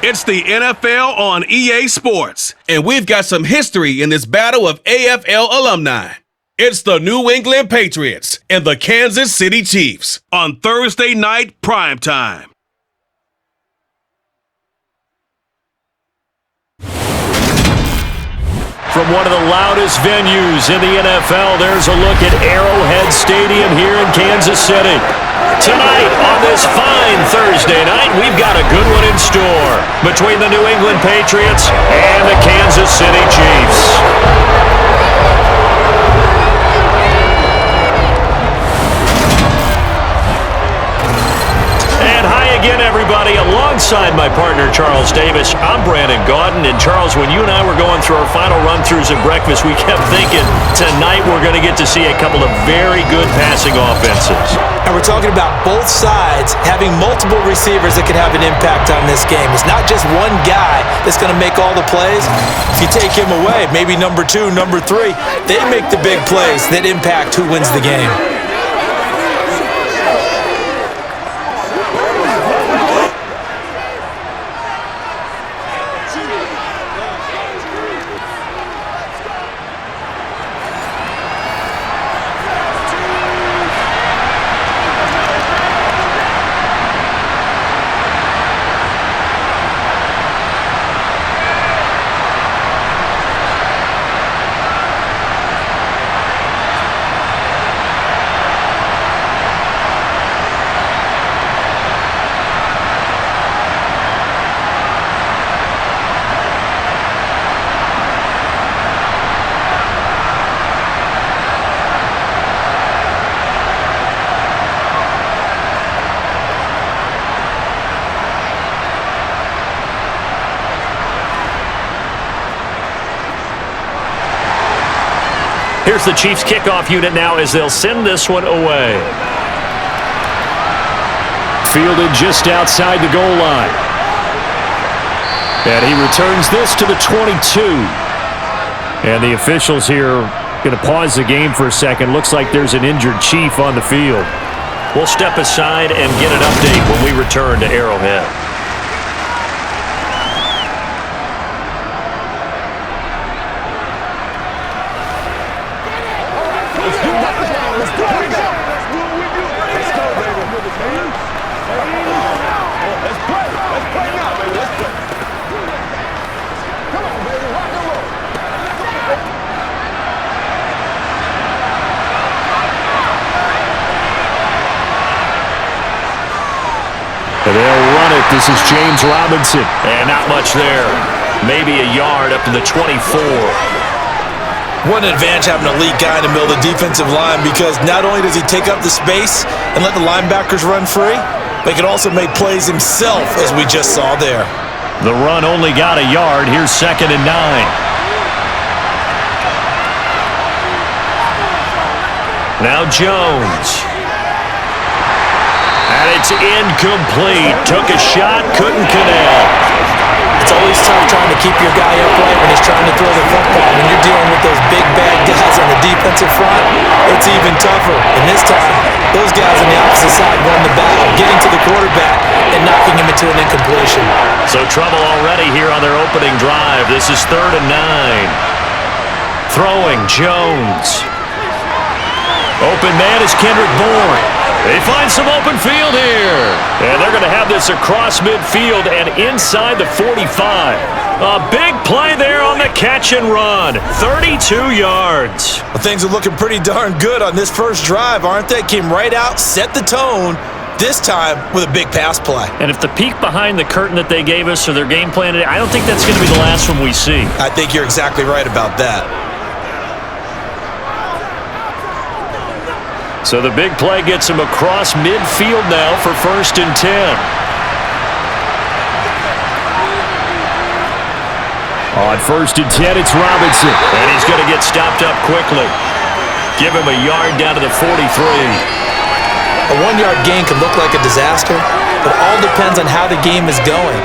It's the NFL on EA Sports, and we've got some history in this battle of AFL alumni. It's the New England Patriots and the Kansas City Chiefs on Thursday night primetime. From one of the loudest venues in the NFL, there's a look at Arrowhead Stadium here in Kansas City. Tonight, on this fine Thursday night, we've got a good one in store between the New England Patriots and the Kansas City Chiefs. And hi again, everybody. Alongside my partner, Charles Davis, I'm Brandon Gaudin. And Charles, when you and I were going through our final run-throughs at breakfast, we kept thinking tonight we're going to get to see a couple of very good passing offenses. And we're talking about both sides having multiple receivers that can have an impact on this game. It's not just one guy that's going to make all the plays. If you take him away, maybe number 2, number 3, they make the big plays that impact who wins the game. Here's the Chiefs kickoff unit now as they'll send this one away. Fielded just outside the goal line. And he returns this to the 22. And the officials here going to pause the game for a second. Looks like there's an injured Chief on the field. We'll step aside and get an update when we return to Arrowhead. They'll run it. This is James Robinson. And not much there. Maybe a yard up to the 24. What an advantage having an elite guy in the middle of the defensive line, because not only does he take up the space and let the linebackers run free, but he can also make plays himself, as we just saw there. The run only got a yard. Here's 2nd and 9. Now Jones. And it's incomplete. Took a shot, couldn't connect. It's always tough trying to keep your guy upright when he's trying to throw the football. When you're dealing with those big, bad guys on the defensive front, it's even tougher. And this time, those guys on the opposite side won the battle, getting to the quarterback and knocking him into an incompletion. So trouble already here on their opening drive. This is 3rd and 9. Throwing, Jones. Open man is Kendrick Bourne. They find some open field here. And they're going to have this across midfield and inside the 45. A big play there on the catch and run. 32 yards. Well, things are looking pretty darn good on this first drive, aren't they? Came right out, set the tone, this time with a big pass play. And if the peek behind the curtain that they gave us or their game plan today, I don't think that's going to be the last one we see. I think you're exactly right about that. So the big play gets him across midfield now for 1st and 10. On 1st and 10, it's Robinson. And he's going to get stopped up quickly. Give him a yard down to the 43. A 1-yard gain can look like a disaster, but it all depends on how the game is going.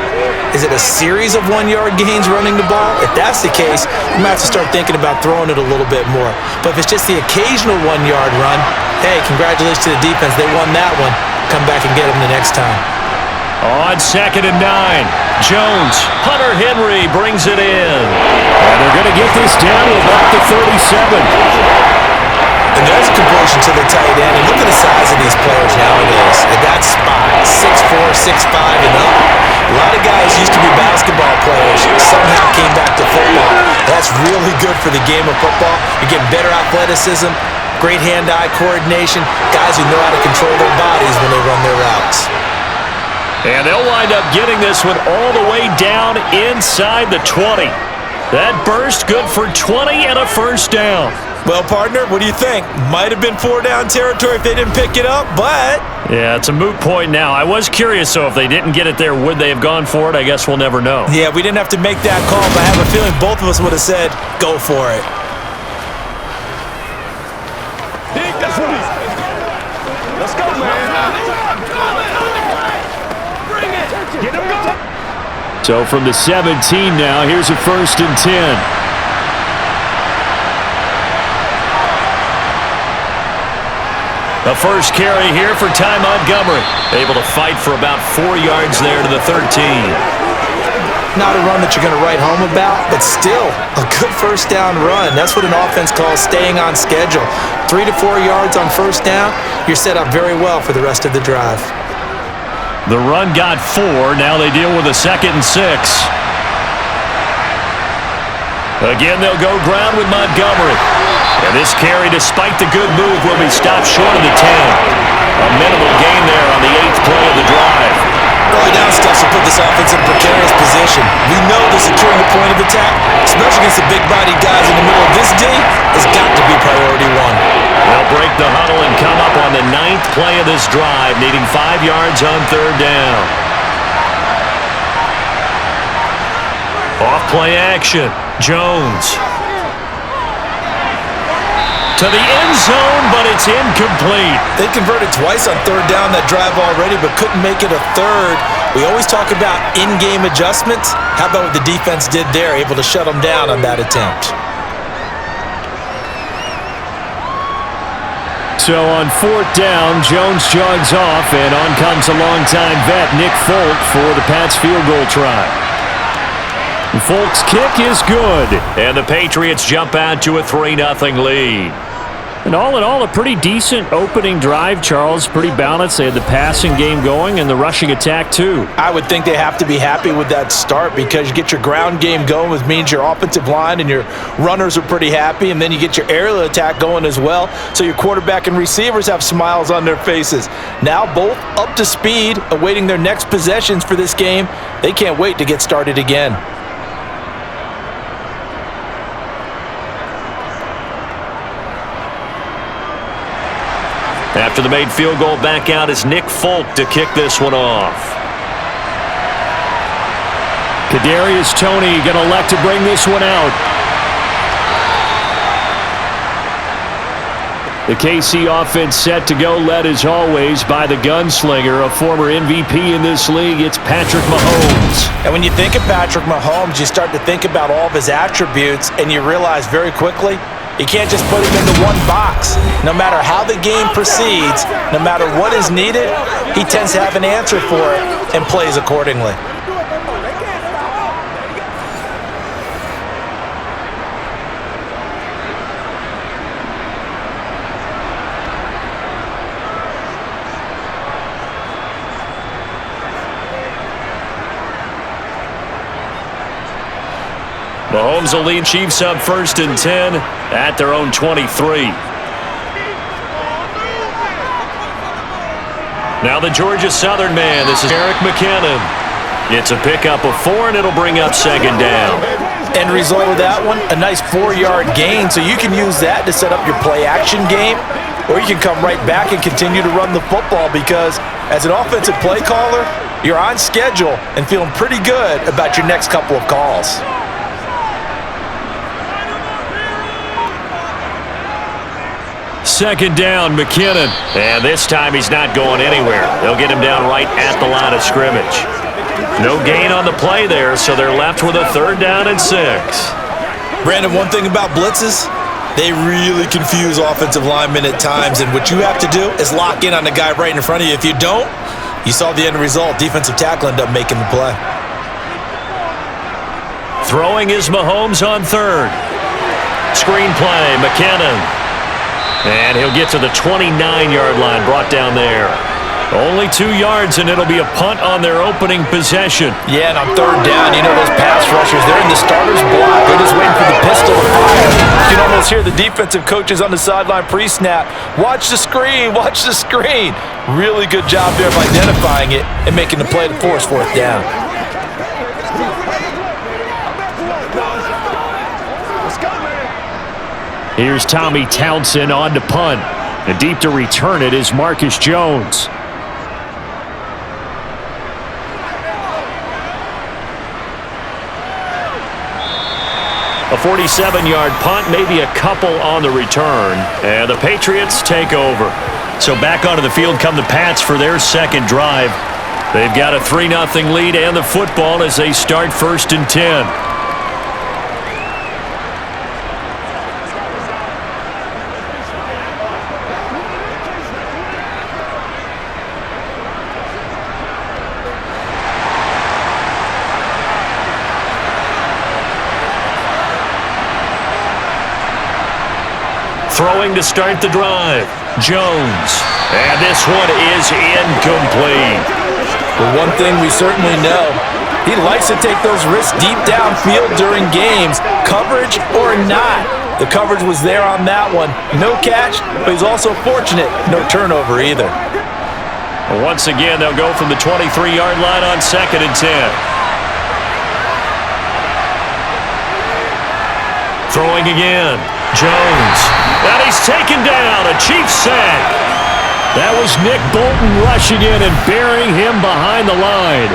Is it a series of 1-yard gains running the ball? If that's the case, you might have to start thinking about throwing it a little bit more. But if it's just the occasional 1-yard run, hey, congratulations to the defense. They won that one. Come back and get them the next time. On 2nd and 9. Jones, Hunter Henry brings it in. And they're going to get this down to about the 37. And there's a completion to the tight end. And look at the size of these players nowadays. At that spot, 6'4", 6'5", and up. A lot of guys used to be basketball players. Somehow came back to football. That's really good for the game of football. You're getting better athleticism, great hand-eye coordination, guys who know how to control their bodies when they run their routes. And they'll wind up getting this one all the way down inside the 20. That burst good for 20 and a first down. Well, partner, what do you think? Might have been 4-down territory if they didn't pick it up, but... Yeah, it's a moot point now. I was curious, so if they didn't get it there, would they have gone for it? I guess we'll never know. Yeah, we didn't have to make that call, but I have a feeling both of us would have said, go for it. Let's go, man. Bring it. Get him going. So from the 17 now, here's a 1st and 10. The first carry here for Ty Montgomery. Able to fight for about 4 yards there to the 13. Not a run that you're going to write home about, but still a good first down run. That's what an offense calls staying on schedule. 3 to 4 yards on first down, you're set up very well for the rest of the drive. The run got 4. Now they deal with a 2nd and 6. Again, they'll go ground with Montgomery. And this carry, despite the good move, will be stopped short of the 10. A minimal gain there on the 8th play of the drive. Early down stuff will put this offense in a precarious position. We know that securing the point of attack, especially against the big-bodied guys in the middle of this D, has got to be priority one. They'll break the huddle and come up on the 9th play of this drive, needing 5 yards on 3rd down. Off play action. Jones. To the end zone, but it's incomplete. They converted twice on 3rd down that drive already, but couldn't make it a 3rd. We always talk about in-game adjustments. How about what the defense did there, able to shut them down on that attempt? So on 4th down, Jones jogs off, and on comes a longtime vet, Nick Folk, for the Pats field goal try. Folk's kick is good, and the Patriots jump out to a 3-0 lead. And all in all, a pretty decent opening drive, Charles. Pretty balanced. They had the passing game going and the rushing attack, too. I would think they have to be happy with that start because you get your ground game going, which means your offensive line and your runners are pretty happy, and then you get your aerial attack going as well, so your quarterback and receivers have smiles on their faces. Now both up to speed, awaiting their next possessions for this game. They can't wait to get started again. After the made field goal, back out is Nick Folk to kick this one off. Kadarius Toney going to elect to bring this one out. The KC offense set to go, led as always by the gunslinger, a former MVP in this league. It's Patrick Mahomes. And when you think of Patrick Mahomes, you start to think about all of his attributes, and you realize very quickly, you can't just put him into one box. No matter how the game proceeds, no matter what is needed, he tends to have an answer for it and plays accordingly. Mahomes will lead Chiefs up 1st and 10 at their own 23. Now the Georgia Southern man. This is Eric McKinnon. It's a pickup of 4, and it'll bring up 2nd down. End result of that one, a nice 4-yard gain, so you can use that to set up your play-action game, or you can come right back and continue to run the football because as an offensive play caller, you're on schedule and feeling pretty good about your next couple of calls. Second down, McKinnon. And this time he's not going anywhere. They'll get him down right at the line of scrimmage. No gain on the play there, so they're left with a 3rd down and 6. Brandon, one thing about blitzes, they really confuse offensive linemen at times, and what you have to do is lock in on the guy right in front of you. If you don't, you saw the end result. Defensive tackle ended up making the play. Throwing is Mahomes on third. Screen play, McKinnon. And he'll get to the 29-yard line, brought down there. Only 2 yards, and it'll be a punt on their opening possession. Yeah, and on third down, you know those pass rushers, they're in the starter's block. They're just waiting for the pistol to fire. You can almost hear the defensive coaches on the sideline pre-snap. Watch the screen, watch the screen. Really good job there of identifying it and making the play to force fourth down. Here's Tommy Townsend on to punt. And deep to return it is Marcus Jones. A 47-yard punt, maybe a couple on the return. And the Patriots take over. So back onto the field come the Pats for their second drive. They've got a 3-0 lead and the football as they start 1st and 10. Throwing to start the drive, Jones. And this one is incomplete. Well, one thing we certainly know, he likes to take those risks deep downfield during games, coverage or not. The coverage was there on that one. No catch, but he's also fortunate. No turnover either. Once again, they'll go from the 23-yard line on 2nd and 10. Throwing again, Jones. And he's taken down, a Chiefs sack. That was Nick Bolton rushing in and burying him behind the line.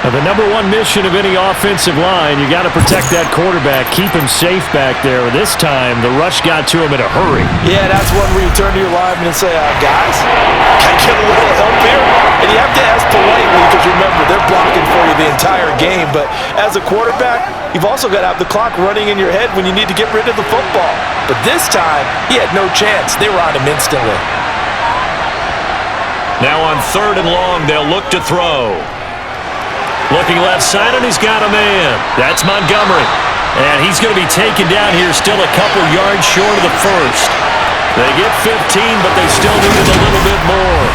Now, the number one mission of any offensive line, you got to protect that quarterback, keep him safe back there. This time, the rush got to him in a hurry. Yeah, that's one where you turn to your lineman and say, guys, can I get a little help here? And you have to ask politely because remember, they're blocking for you the entire game. But as a quarterback, you've also got to have the clock running in your head when you need to get rid of the football. But this time, he had no chance. They were on him instantly. Now on 3rd and long, they'll look to throw. Looking left side, and he's got a man. That's Montgomery. And he's going to be taken down here, still a couple yards short of the first. They get 15, but they still needed a little bit more.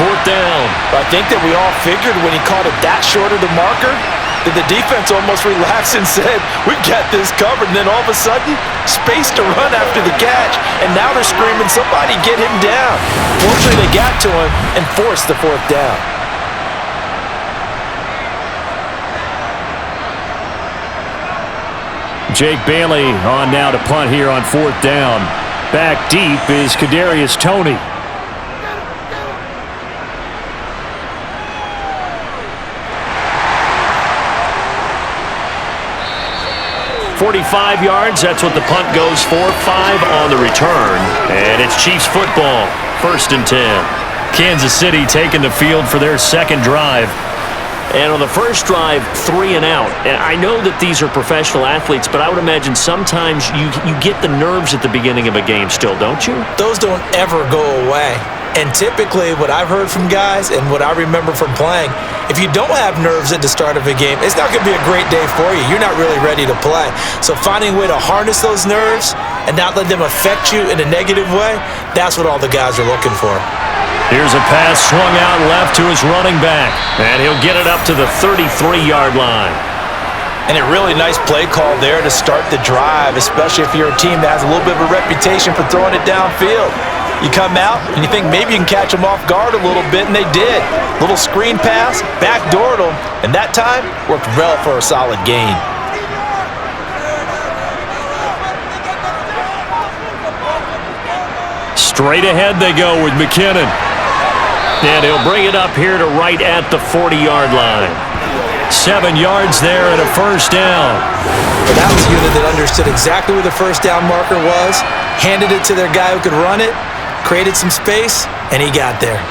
4th down. I think that we all figured when he called it that short of the marker, that the defense almost relaxed and said, we got this covered. And then all of a sudden, space to run after the catch. And now they're screaming, somebody get him down. Fortunately, they got to him and forced the 4th down. Jake Bailey on now to punt here on 4th down. Back deep is Kadarius Toney. 45 yards, that's what the punt goes for. 5 on the return. And it's Chiefs football, 1st and 10. Kansas City taking the field for their second drive. And on the first drive, 3 and out. And I know that these are professional athletes, but I would imagine sometimes you get the nerves at the beginning of a game still, don't you? Those don't ever go away. And typically, what I've heard from guys and what I remember from playing, if you don't have nerves at the start of a game, it's not going to be a great day for you. You're not really ready to play. So finding a way to harness those nerves and not let them affect you in a negative way, that's what all the guys are looking for. Here's a pass swung out left to his running back, and he'll get it up to the 33-yard line. And a really nice play call there to start the drive, especially if you're a team that has a little bit of a reputation for throwing it downfield. You come out and you think maybe you can catch them off guard a little bit, and they did. Little screen pass, backdoored them, and that time worked well for a solid gain. Straight ahead they go with McKinnon. And he'll bring it up here to right at the 40-yard line. 7 yards there and a first down. But that was a unit that understood exactly where the first down marker was, handed it to their guy who could run it, created some space, and he got there.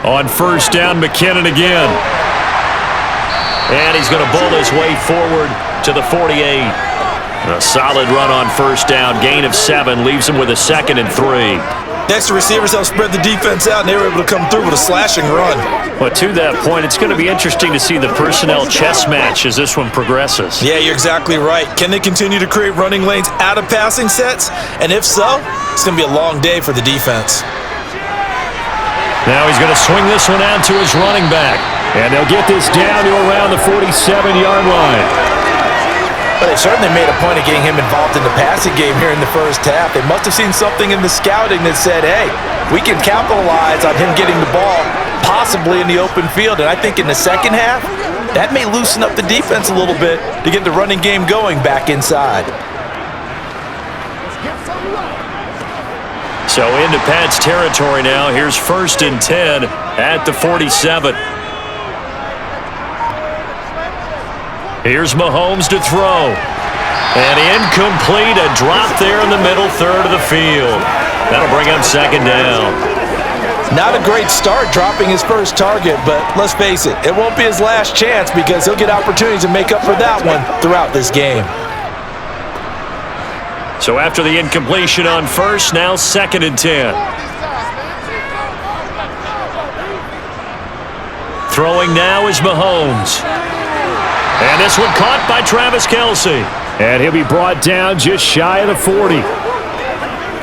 On first down, McKinnon again. And he's going to bull his way forward to the 48. A solid run on first down. Gain of 7 leaves him with a 2nd and 3. Next, the receivers helped spread the defense out, and they were able to come through with a slashing run. But to that point, it's going to be interesting to see the personnel chess match as this one progresses. Yeah, you're exactly right. Can they continue to create running lanes out of passing sets? And if so, it's going to be a long day for the defense. Now he's going to swing this one out to his running back. And they'll get this down to around the 47-yard line. But they certainly made a point of getting him involved in the passing game here in the first half. They must have seen something in the scouting that said, hey, we can capitalize on him getting the ball possibly in the open field. And I think in the second half, that may loosen up the defense a little bit to get the running game going back inside. So into Pat's territory now. Here's 1st and 10 at the 47. Here's Mahomes to throw. And incomplete, a drop there in the middle third of the field. That'll bring up 2nd down. Not a great start dropping his first target, but let's face it, it won't be his last chance because he'll get opportunities to make up for that one throughout this game. So after the incompletion on first, now 2nd and 10. Throwing now is Mahomes. And this one caught by Travis Kelce. And he'll be brought down just shy of the 40.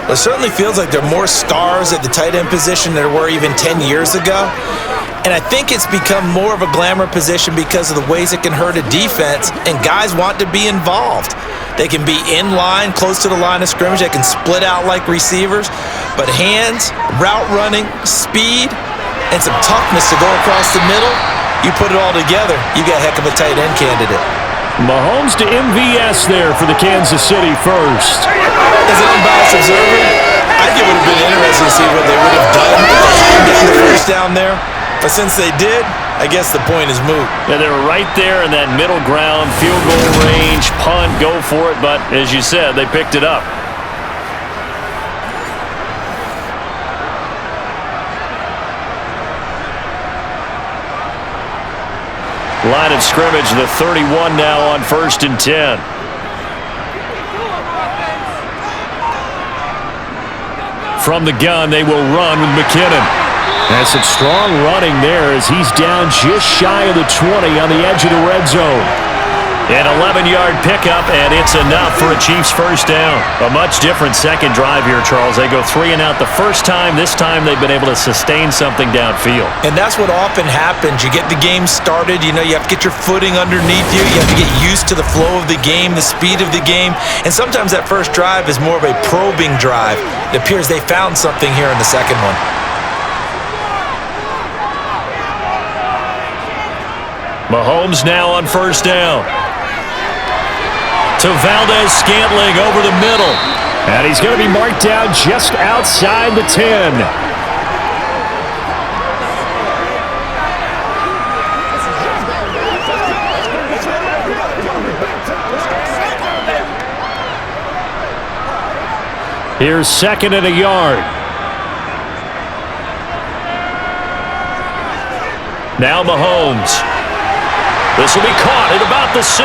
It certainly feels like there are more stars at the tight end position than there were even 10 years ago. And I think it's become more of a glamour position because of the ways it can hurt a defense, and guys want to be involved. They can be in line, close to the line of scrimmage. They can split out like receivers. But hands, route running, speed, and some toughness to go across the middle, you put it all together, you got a heck of a tight end candidate. Mahomes to MVS there for the Kansas City first. As an unbiased observer, I think it would have been interesting to see what they would have done getting the first down there. But since they did, I guess the point is moot. Yeah, they were right there in that middle ground, field goal range, punt, go for it. But as you said, they picked it up. Line of scrimmage, the 31 now on 1st and 10. From the gun, they will run with McKinnon. And some strong running there as he's down just shy of the 20 on the edge of the red zone. An 11-yard pickup, and it's enough for a Chiefs first down. A much different second drive here, Charles. They go 3 and out the first time. This time they've been able to sustain something downfield. And that's what often happens. You get the game started. You know, you have to get your footing underneath you. You have to get used to the flow of the game, the speed of the game. And sometimes that first drive is more of a probing drive. It appears they found something here in the second one. Mahomes now on first down. To Valdez-Scantling over the middle. And he's going to be marked down just outside the 10. Here's 2nd and a yard. Now Mahomes. This will be caught at about the 6.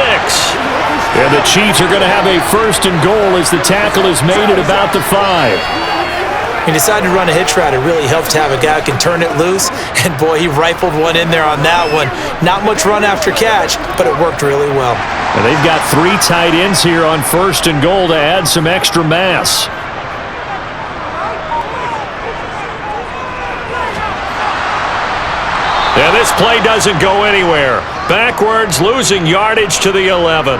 And the Chiefs are going to have a 1st and goal as the tackle is made at about the 5. He decided to run a hitch route. It really helps to have a guy who can turn it loose. And boy, he rifled one in there on that one. Not much run after catch, but it worked really well. And they've got 3 tight ends here on 1st and goal to add some extra mass. And this play doesn't go anywhere. Backwards, losing yardage to the 11.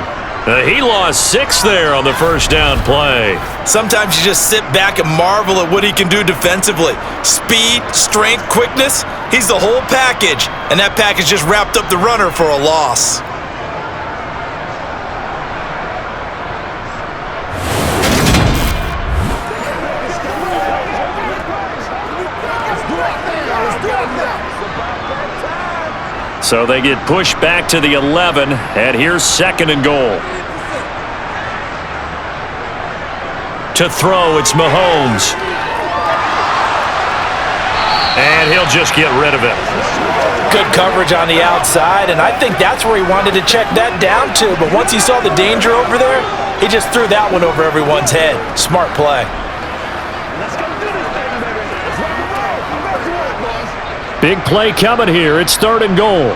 He lost 6 there on the first down play. Sometimes you just sit back and marvel at what he can do defensively. Speed, strength, quickness, he's the whole package. And that package just wrapped up the runner for a loss. So they get pushed back to the 11, and here's 2nd and goal. To throw, it's Mahomes. And he'll just get rid of it. Good coverage on the outside, and I think that's where he wanted to check that down to. But once he saw the danger over there, he just threw that one over everyone's head. Smart play. Big play coming here. It's 3rd and goal.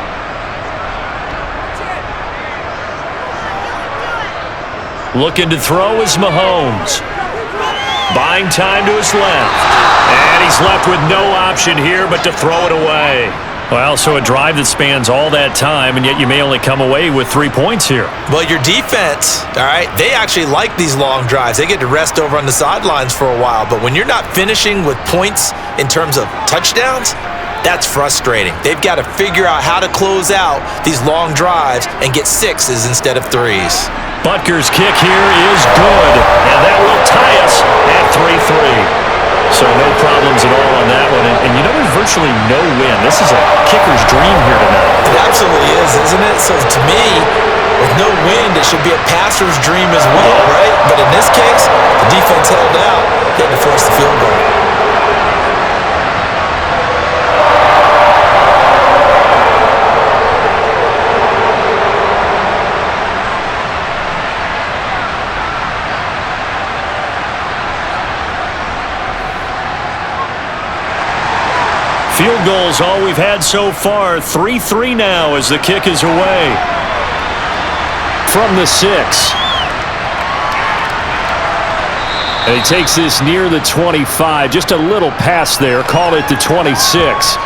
Looking to throw is Mahomes. Buying time to his left. And he's left with no option here but to throw it away. Well, so a drive that spans all that time, and yet you may only come away with 3 points here. Well, your defense, all right, they actually like these long drives. They get to rest over on the sidelines for a while. But when you're not finishing with points in terms of touchdowns, that's frustrating. They've got to figure out how to close out these long drives and get 6s instead of 3s. Butker's kick here is good, and that will tie us at 3-3. So no problems at all on that one. And you know, there's virtually no win. This is a kicker's dream here tonight. It absolutely is, isn't it? So to me, with no wind, it should be a passer's dream as well, right? But in this case, the defense held out. They had to force the field goal. Field goal's all we've had so far. 3-3 now as the kick is away. From the 6. And he takes this near the 25. Just a little pass there. Call it the 26.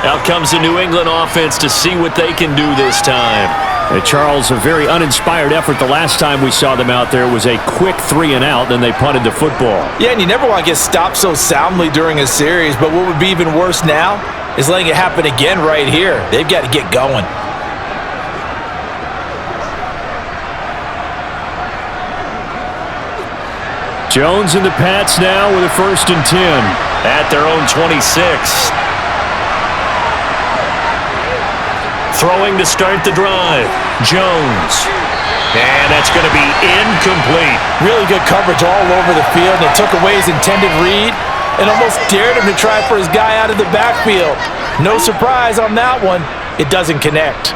Out comes the New England offense to see what they can do this time. And Charles, a very uninspired effort the last time we saw them out there was a quick 3-and-out, then they punted the football. Yeah, and you never want to get stopped so soundly during a series, but what would be even worse now is letting it happen again right here. They've got to get going. Jones and the Pats now with a 1st and 10 at their own 26. Throwing to start the drive. Jones. And that's going to be incomplete. Really good coverage all over the field. And it took away his intended read and almost dared him to try for his guy out of the backfield. No surprise on that one. It doesn't connect.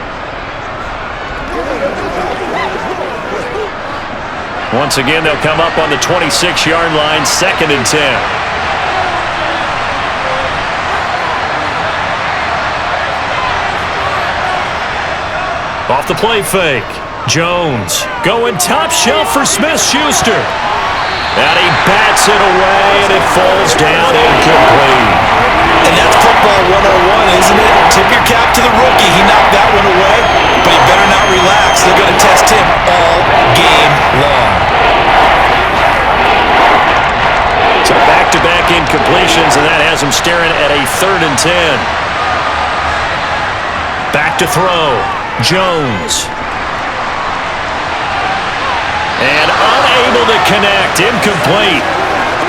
Once again, they'll come up on the 26-yard line, 2nd and 10. Off the play fake. Jones going top shelf for Smith-Schuster. And he bats it away, and it falls down incomplete. And that's football 101, isn't it? Tip your cap to the rookie. He knocked that one away, but he better not relax. They're going to test him all game long. So back-to-back incompletions, and that has him staring at a 3rd and 10. Back to throw. Jones. And unable to connect. Incomplete.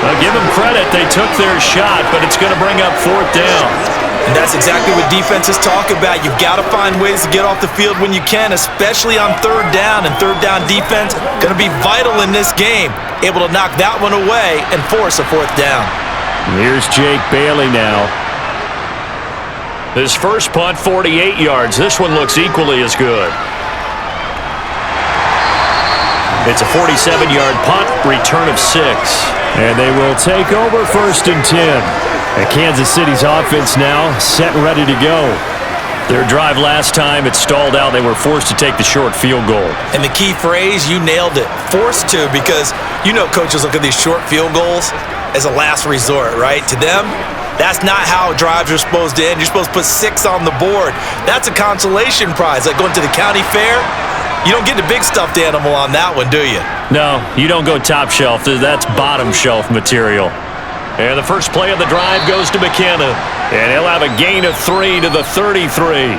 I'll give them credit. They took their shot, but it's going to bring up 4th down. And that's exactly what defenses talk about. You've got to find ways to get off the field when you can, especially on 3rd down. And 3rd down defense going to be vital in this game. Able to knock that one away and force a 4th down. Here's Jake Bailey now. His first punt, 48 yards. This one looks equally as good. It's a 47-yard punt, return of 6. And they will take over 1st and 10. And Kansas City's offense now set and ready to go. Their drive last time, it stalled out. They were forced to take the short field goal. And the key phrase, you nailed it, forced to, because you know coaches look at these short field goals as a last resort, right? To them, that's not how drives are supposed to end. You're supposed to put 6 on the board. That's a consolation prize, like going to the county fair. You don't get the big stuffed animal on that one, do you? No, you don't go top shelf. That's bottom shelf material. And the first play of the drive goes to McKinnon. And he'll have a gain of 3 to the 33.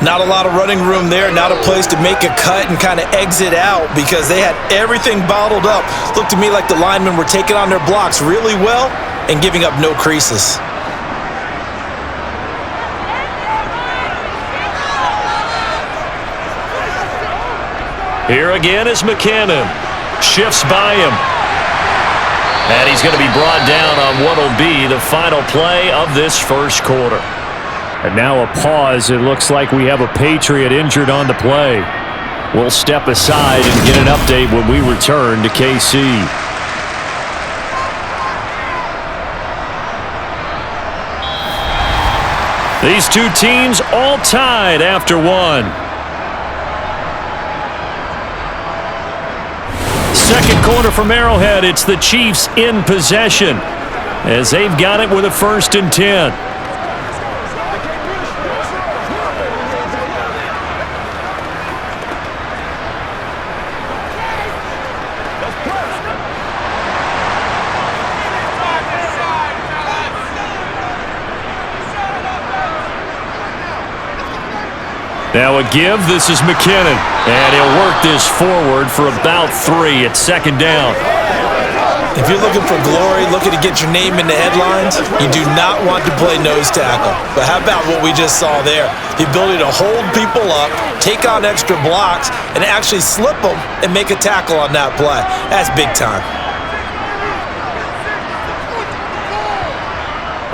Not a lot of running room there. Not a place to make a cut and kind of exit out because they had everything bottled up. Looked to me like the linemen were taking on their blocks really well and giving up no creases. Here again is McKinnon. Shifts by him. And he's going to be brought down on what will be the final play of this first quarter. And now a pause. It looks like we have a Patriot injured on the play. We'll step aside and get an update when we return to KC. These two teams all tied after one. Second quarter from Arrowhead. It's the Chiefs in possession as they've got it with a 1st and 10. Now a give. This is McKinnon. And he'll work this forward for about 3 at 2nd down. If you're looking for glory, looking to get your name in the headlines, you do not want to play nose tackle. But how about what we just saw there? The ability to hold people up, take on extra blocks, and actually slip them and make a tackle on that play. That's big time.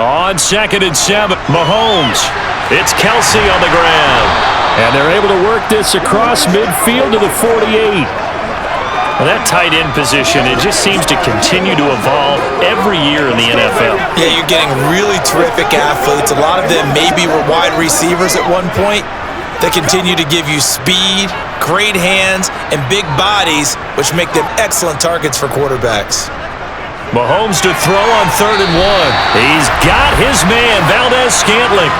On 2nd and 7, Mahomes. It's Kelsey on the ground. And they're able to work this across midfield to the 48. Well, that tight end position, it just seems to continue to evolve every year in the NFL. Yeah, you're getting really terrific athletes. A lot of them maybe were wide receivers at one point. They continue to give you speed, great hands, and big bodies, which make them excellent targets for quarterbacks. Mahomes to throw on 3rd and 1. He's got his man, Valdez-Scantling.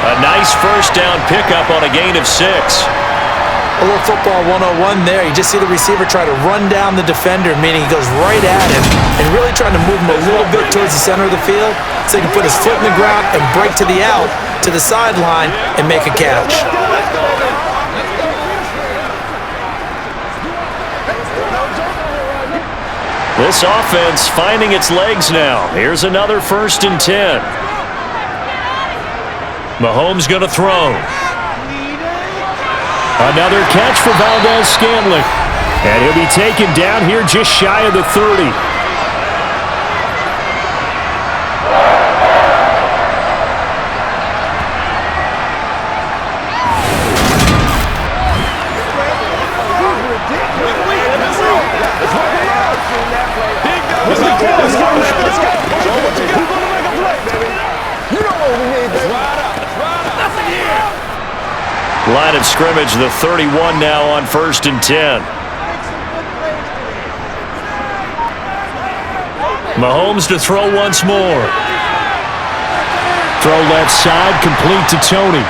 A nice first down pickup on a gain of 6. A little football 101 there. You just see the receiver try to run down the defender, meaning he goes right at him and really trying to move him a little bit towards the center of the field so he can put his foot in the ground and break to the out, to the sideline, and make a catch. This offense finding its legs now. Here's another 1st and 10. Mahomes going to throw. Another catch for Valdez-Scantling. And he'll be taken down here just shy of the 30. Line of scrimmage, the 31 now on 1st and 10. Mahomes to throw once more. Throw left side, complete to Tony.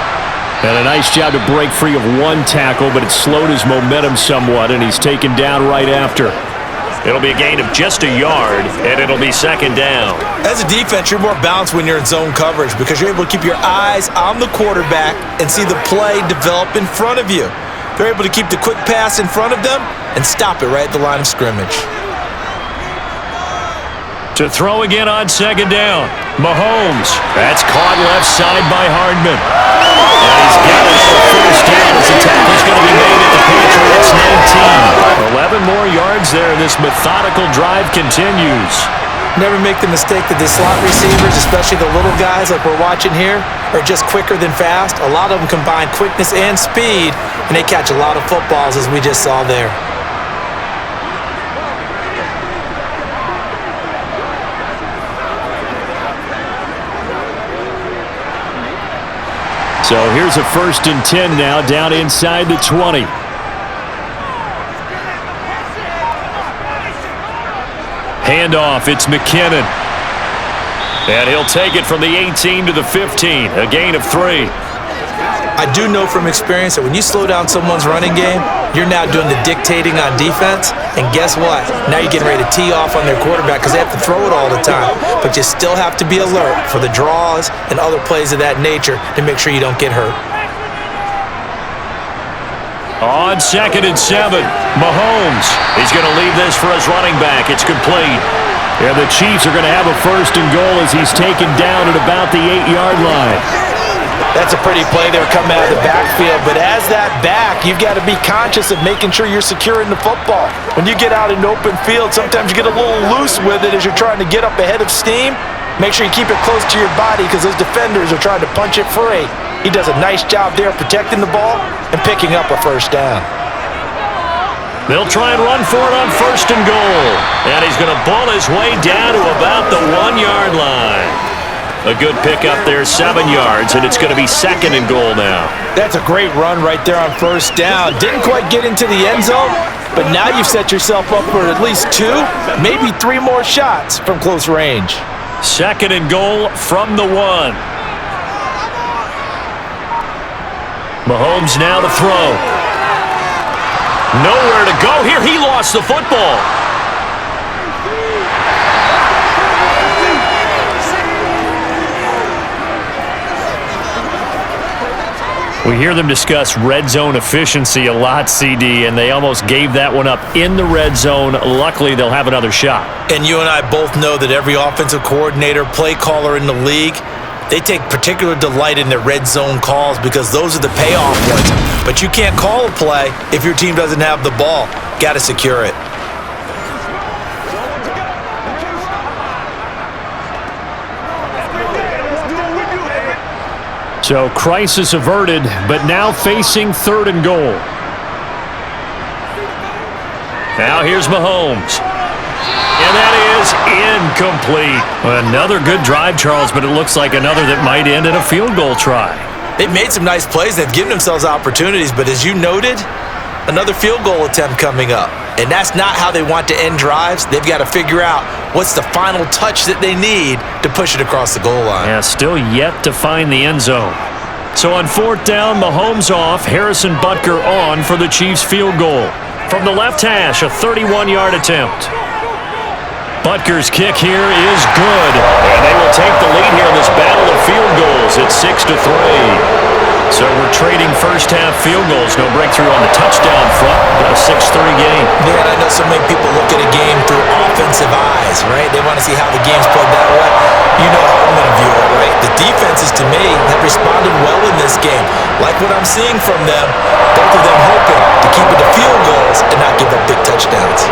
And a nice job to break free of one tackle, but it slowed his momentum somewhat, and he's taken down right after. It'll be a gain of just a yard, and it'll be 2nd down. As a defense, you're more balanced when you're in zone coverage because you're able to keep your eyes on the quarterback and see the play develop in front of you. They're able to keep the quick pass in front of them and stop it right at the line of scrimmage. To throw again on 2nd down. Mahomes. That's caught left side by Hardman. And he's got another 1st down as the tackle's going to be made at the Patriots 19. 11 more yards there. This methodical drive continues. Never make the mistake that the slot receivers, especially the little guys like we're watching here, are just quicker than fast. A lot of them combine quickness and speed, and they catch a lot of footballs as we just saw there. So here's a 1st and 10 now down inside the 20. Handoff, it's McKinnon. And he'll take it from the 18 to the 15, a gain of 3. I do know from experience that when you slow down someone's running game, you're now doing the dictating on defense, and guess what? Now you're getting ready to tee off on their quarterback because they have to throw it all the time. But you still have to be alert for the draws and other plays of that nature to make sure you don't get hurt. On 2nd and 7, Mahomes. He's going to leave this for his running back. It's complete. And the Chiefs are going to have a 1st and goal as he's taken down at about the 8-yard line. That's a pretty play there coming out of the backfield, but as that back, you've got to be conscious of making sure you're securing the football. When you get out in open field, sometimes you get a little loose with it as you're trying to get up ahead of steam. Make sure you keep it close to your body because those defenders are trying to punch it free. He does a nice job there protecting the ball and picking up a first down. They'll try and run for it on 1st and goal. And he's going to ball his way down to about the 1-yard line. A good pickup there, 7 yards, and it's going to be 2nd and goal now. That's a great run right there on 1st down. Didn't quite get into the end zone, but now you've set yourself up for at least 2, maybe 3 more shots from close range. 2nd and goal from the 1. Mahomes now to throw. Nowhere to go here. He lost the football. We hear them discuss red zone efficiency a lot, CD, and they almost gave that one up in the red zone. Luckily, they'll have another shot. And you and I both know that every offensive coordinator, play caller in the league, they take particular delight in their red zone calls because those are the payoff ones. But you can't call a play if your team doesn't have the ball. Got to secure it. So crisis averted, but now facing 3rd and goal. Now here's Mahomes. And that is incomplete. Another good drive, Charles, but it looks like another that might end in a field goal try. They've made some nice plays. They've given themselves opportunities, but as you noted, another field goal attempt coming up. And that's not how they want to end drives. They've got to figure out what's the final touch that they need to push it across the goal line. Yeah, still yet to find the end zone. So on 4th down, Mahomes off, Harrison Butker on for the Chiefs field goal. From the left hash, a 31-yard attempt. Butker's kick here is good. And they will take the lead here in this battle of field goals. It's 6-3. So we're trading first-half field goals. No breakthrough on the touchdown front. Got a 6-3 game. Yeah, and I know so many people look at a game through offensive eyes, right? They want to see how the game's played that way. You know how I'm going to view it, right? The defenses, to me, have responded well in this game. Like what I'm seeing from them, both of them hoping to keep it to field goals and not give up big touchdowns.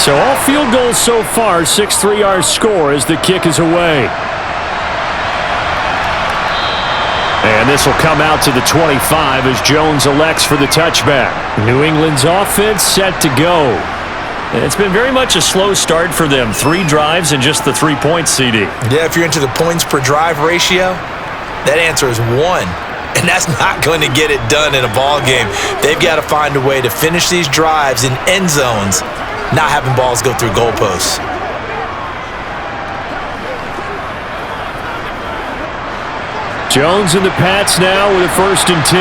So all field goals so far, 6-3 our score as the kick is away. And this will come out to the 25 as Jones elects for the touchback. New England's offense set to go. It's been very much a slow start for them. 3 drives and just the 3 points, CD. Yeah, if you're into the points per drive ratio, that answer is 1. And that's not going to get it done in a ball game. They've got to find a way to finish these drives in end zones, not having balls go through goalposts. Jones and the Pats now with a 1st and 10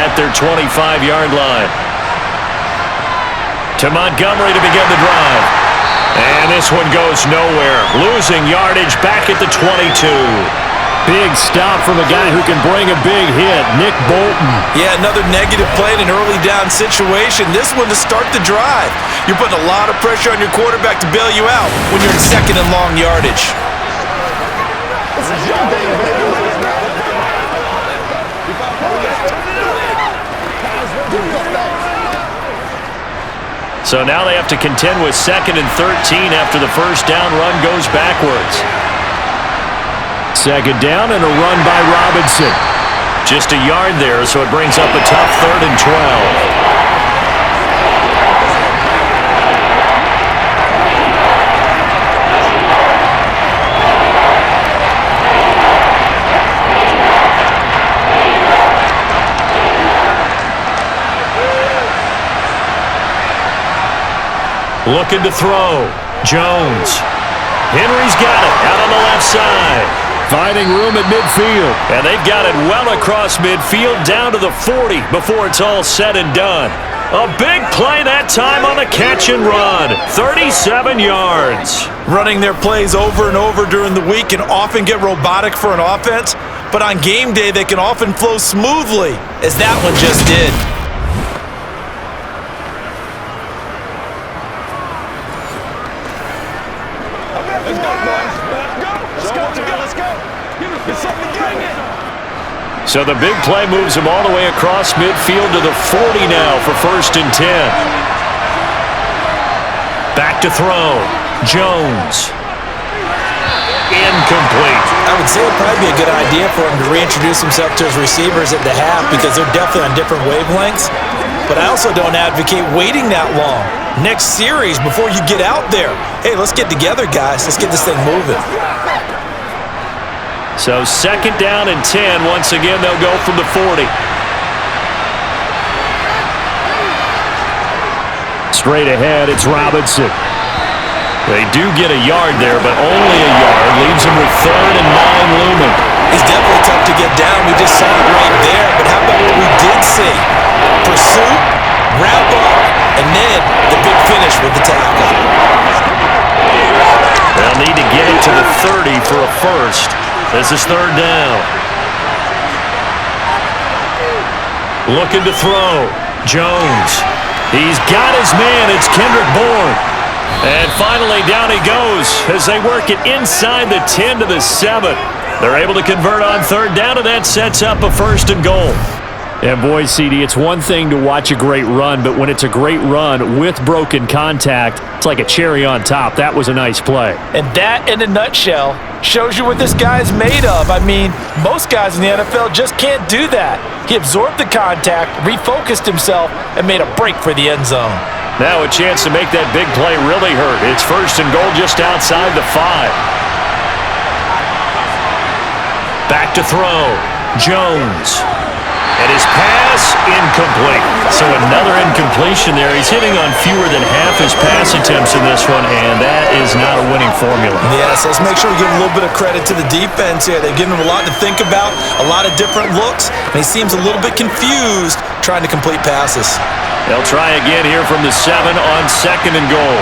at their 25-yard line. To Montgomery to begin the drive. And this one goes nowhere. Losing yardage back at the 22. Big stop from a guy who can bring a big hit, Nick Bolton. Yeah, another negative play in an early down situation. This one to start the drive. You're putting a lot of pressure on your quarterback to bail you out when you're in 2nd and long yardage. So now they have to contend with 2nd and 13 after the first down run goes backwards. 2nd down and a run by Robinson. Just a yard there, so it brings up a tough 3rd and 12. Looking to throw. Jones. Henry's got it out on the left side. Finding room at midfield. And they've got it well across midfield down to the 40 before it's all said and done. A big play that time on the catch and run. 37 yards. Running their plays over and over during the week can often get robotic for an offense, but on game day they can often flow smoothly, as that one just did. So the big play moves him all the way across midfield to the 40 now for 1st and 10. Back to throw. Jones. Incomplete. I would say it would probably be a good idea for him to reintroduce himself to his receivers at the half because they're definitely on different wavelengths. But I also don't advocate waiting that long. Next series before you get out there. Hey, let's get together, guys. Let's get this thing moving. So 2nd down and 10. Once again, they'll go from the 40. Straight ahead, it's Robinson. They do get a yard there, but only a yard. Leaves him with 3rd and 9 looming. He's definitely tough to get down. We just saw it right there. But how about what we did see? Pursuit, wrap up, and then the big finish with the tackle. They'll need to get it to the 30 for a first. This is 3rd down. Looking to throw. Jones. He's got his man. It's Kendrick Bourne. And finally, down he goes as they work it inside the 10 to the 7. They're able to convert on 3rd down, and that sets up a 1st and goal. And boy, CD, it's one thing to watch a great run, but when it's a great run with broken contact, it's like a cherry on top. That was a nice play. And that, in a nutshell, shows you what this guy is made of. I mean, most guys in the NFL just can't do that. He absorbed the contact, refocused himself, and made a break for the end zone. Now a chance to make that big play really hurt. It's 1st and goal just outside the 5. Back to throw. Jones. And his pass, incomplete. So another incompletion there. He's hitting on fewer than half his pass attempts in this one, and that is not a winning formula. Yes, let's make sure we give a little bit of credit to the defense here. They've given him a lot to think about, a lot of different looks, and he seems a little bit confused trying to complete passes. They'll try again here from the 7 on 2nd and goal.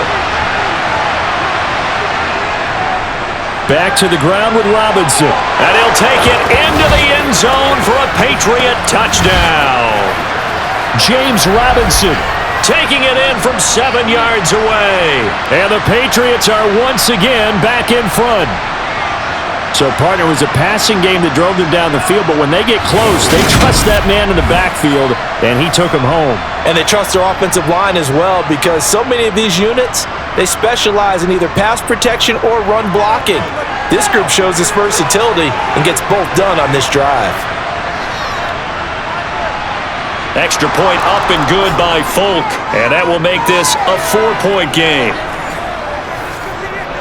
Back to the ground with Robinson. And he'll take it into the end zone for a Patriot touchdown. James Robinson taking it in from 7 yards away. And the Patriots are once again back in front. So, partner, it was a passing game that drove them down the field, but when they get close, they trust that man in the backfield, and he took them home. And they trust their offensive line as well because so many of these units, they specialize in either pass protection or run blocking. This group shows its versatility and gets both done on this drive. Extra point up and good by Folk, and that will make this a 4-point game.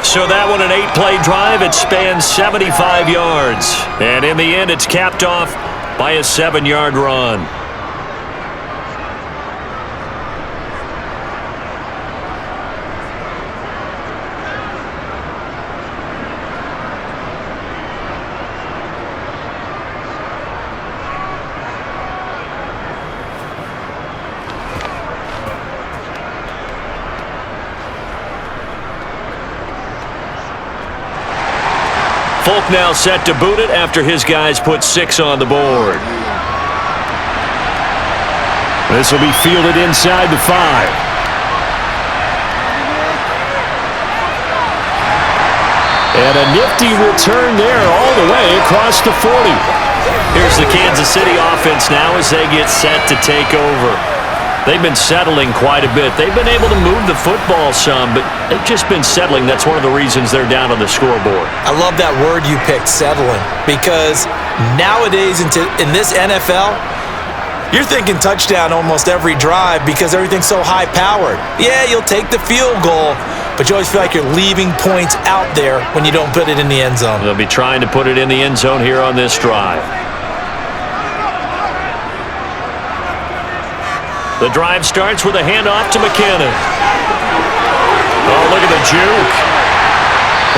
So that one, an 8-play drive. It spans 75 yards. And in the end, it's capped off by a 7-yard run. Folk now set to boot it after his guys put 6 on the board. This will be fielded inside the 5. And a nifty return there all the way across the 40. Here's the Kansas City offense now as they get set to take over. They've been settling quite a bit. They've been able to move the football some, but they've just been settling. That's one of the reasons they're down on the scoreboard. I love that word you picked, settling, because nowadays in this NFL, you're thinking touchdown almost every drive because everything's so high-powered. Yeah, you'll take the field goal, but you always feel like you're leaving points out there when you don't put it in the end zone. They'll be trying to put it in the end zone here on this drive. The drive starts with a handoff to McKinnon. Oh, look at the juke.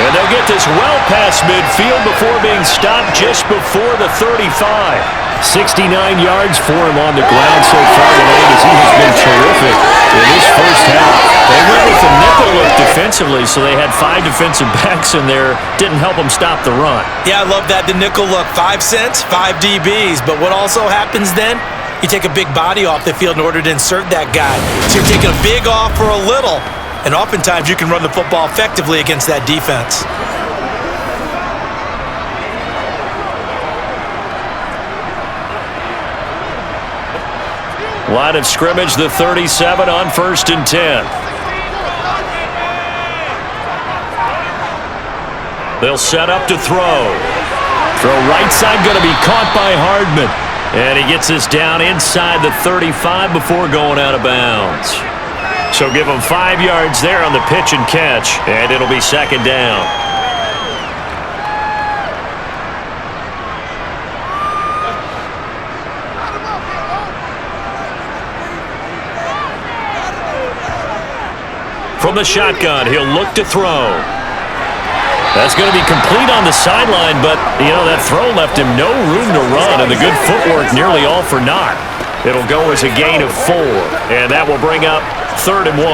And they'll get this well past midfield before being stopped just before the 35. 69 yards for him on the ground so far tonight as he has been terrific in this first half. They went with the nickel look defensively, so they had 5 defensive backs in there. Didn't help them stop the run. Yeah, I love that, the nickel look. 5 cents, 5 DBs. But what also happens then? You take a big body off the field in order to insert that guy. So you're taking a big off for a little. And oftentimes you can run the football effectively against that defense. Line of scrimmage, the 37 on 1st and 10. They'll set up to throw. Throw right side going to be caught by Hardman. And he gets this down inside the 35 before going out of bounds. So give him 5 yards there on the pitch and catch, and it'll be 2nd down. From the shotgun, he'll look to throw. That's going to be complete on the sideline, but, that throw left him no room to run, and the good footwork nearly all for naught. It'll go as a gain of 4, and that will bring up 3rd and 1.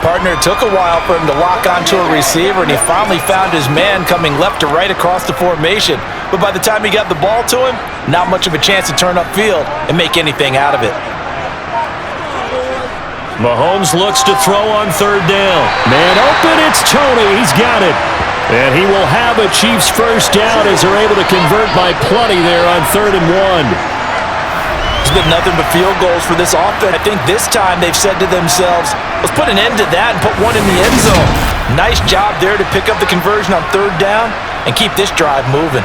Partner, it took a while for him to lock onto a receiver, and he finally found his man coming left to right across the formation. But by the time he got the ball to him, not much of a chance to turn upfield and make anything out of it. Mahomes looks to throw on 3rd down. Man open, it's Tony. He's got it. And he will have a Chiefs first down as they're able to convert by plenty there on 3rd and 1. There's been nothing but field goals for this offense. I think this time they've said to themselves, let's put an end to that and put one in the end zone. Nice job there to pick up the conversion on 3rd down and keep this drive moving.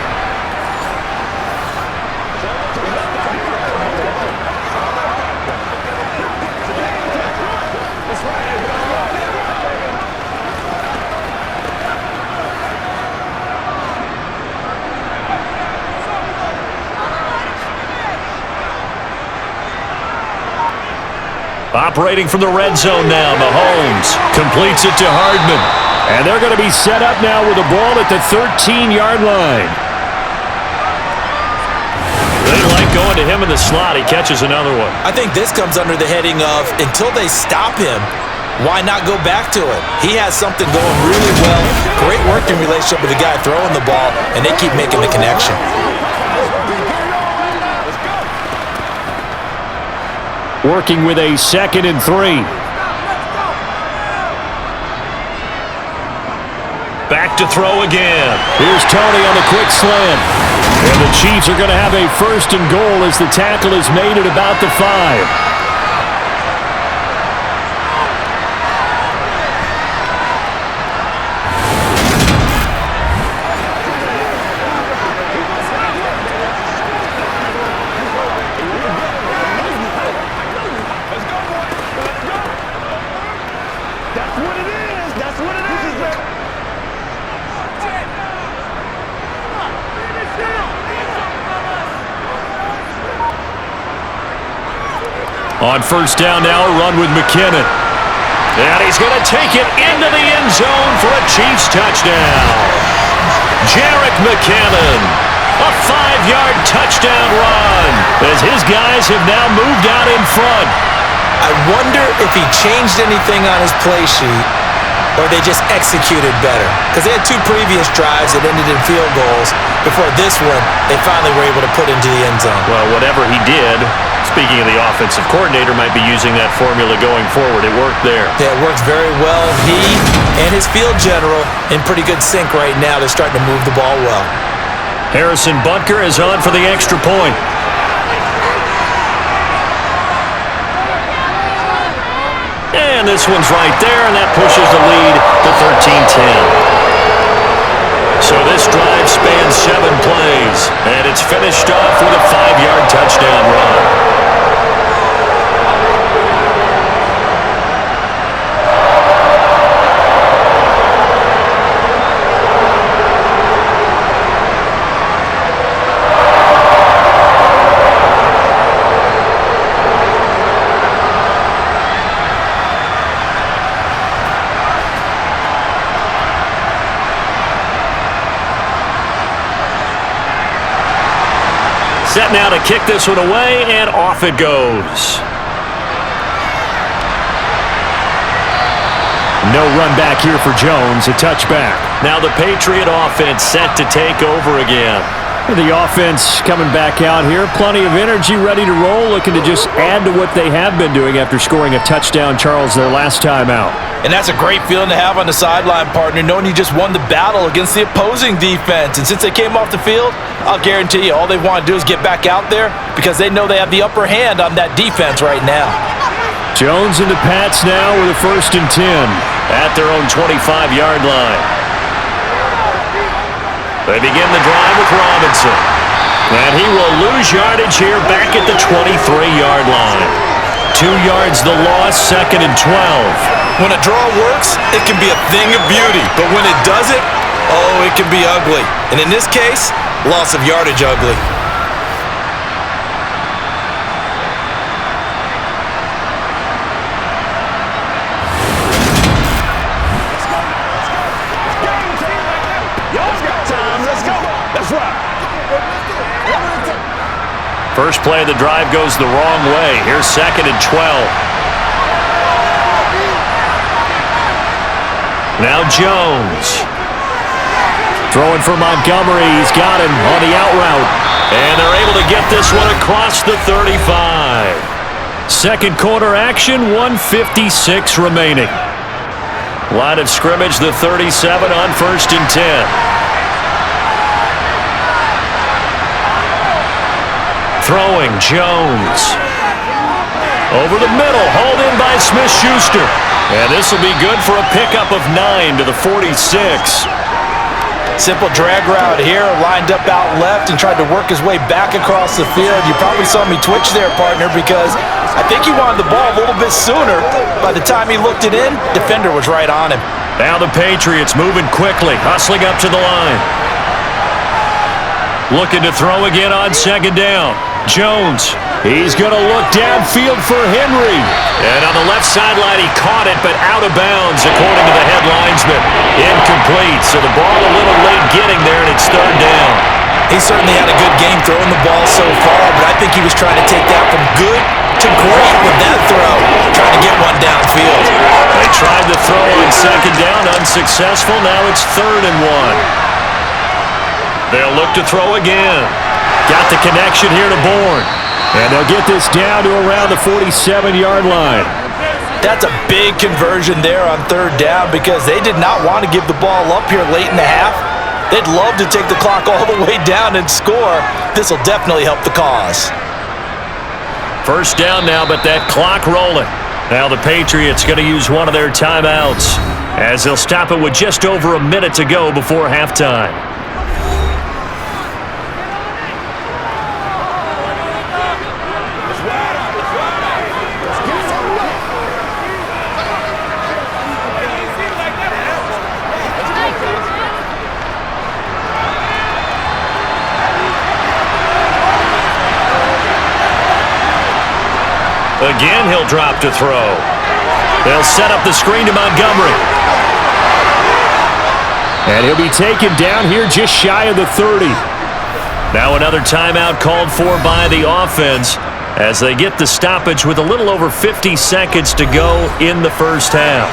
Operating from the red zone now, Mahomes completes it to Hardman. And they're going to be set up now with the ball at the 13-yard line. They like going to him in the slot. He catches another one. I think this comes under the heading of, until they stop him, why not go back to it? He has something going really well. Great working relationship with the guy throwing the ball, and they keep making the connection. Working with a 2nd and 3. Back to throw again. Here's Tony on the quick slant. And the Chiefs are going to have a 1st and goal as the tackle is made at about the 5. On 1st down now, a run with McKinnon. And he's going to take it into the end zone for a Chiefs touchdown. Jerick McKinnon, a 5-yard touchdown run as his guys have now moved out in front. I wonder if he changed anything on his play sheet or they just executed better. Because they had 2 previous drives that ended in field goals. Before this one, they finally were able to put into the end zone. Well, whatever he did, speaking of the offensive coordinator, might be using that formula going forward. It worked there. Yeah, it works very well. He and his field general in pretty good sync right now. They're starting to move the ball well. Harrison Butker is on for the extra point. And this one's right there, and that pushes the lead to 13-10. So this drive spans 7 plays, and it's finished off with a 5-yard touchdown run. Set now to kick this one away, and off it goes. No run back here for Jones, a touchback. Now the Patriot offense set to take over again. The offense coming back out here, plenty of energy, ready to roll, looking to just add to what they have been doing after scoring a touchdown, Charles, their last time out. And that's a great feeling to have on the sideline, partner, knowing you just won the battle against the opposing defense. And since they came off the field, I'll guarantee you all they want to do is get back out there because they know they have the upper hand on that defense right now. Jones and the Pats now with a 1st and 10 at their own 25-yard line. They begin the drive with Robinson. And he will lose yardage here back at the 23-yard line. 2 yards the loss, 2nd and 12. When a draw works, it can be a thing of beauty. But when it doesn't, oh, it can be ugly. And in this case, loss of yardage ugly. First play of the drive goes the wrong way. Here's 2nd and 12. Now Jones. Throwing for Montgomery. He's got him on the out route. And they're able to get this one across the 35. Second quarter action, 1:56 remaining. Line of scrimmage, the 37 on 1st and 10. Throwing, Jones. Over the middle, hauled in by Smith-Schuster. And this will be good for a pickup of 9 to the 46. Simple drag route here, lined up out left and tried to work his way back across the field. You probably saw me twitch there, partner, because I think he wanted the ball a little bit sooner. By the time he looked it in, defender was right on him. Now the Patriots moving quickly, hustling up to the line. Looking to throw again on 2nd down. Jones, he's going to look downfield for Henry. And on the left sideline, he caught it, but out of bounds, according to the head linesman. Incomplete, so the ball a little late getting there, and it's 3rd down. He certainly had a good game throwing the ball so far, but I think he was trying to take that from good to great with that throw, trying to get one downfield. They tried to throw on 2nd down, unsuccessful. Now it's 3rd and 1. They'll look to throw again. Got the connection here to Bourne. And they'll get this down to around the 47-yard line. That's a big conversion there on 3rd down because they did not want to give the ball up here late in the half. They'd love to take the clock all the way down and score. This will definitely help the cause. 1st down now, but that clock rolling. Now the Patriots going to use one of their timeouts as they'll stop it with just over a minute to go before halftime. Again, he'll drop to throw. They'll set up the screen to Montgomery. And he'll be taken down here just shy of the 30. Now another timeout called for by the offense as they get the stoppage with a little over 50 seconds to go in the 1st half.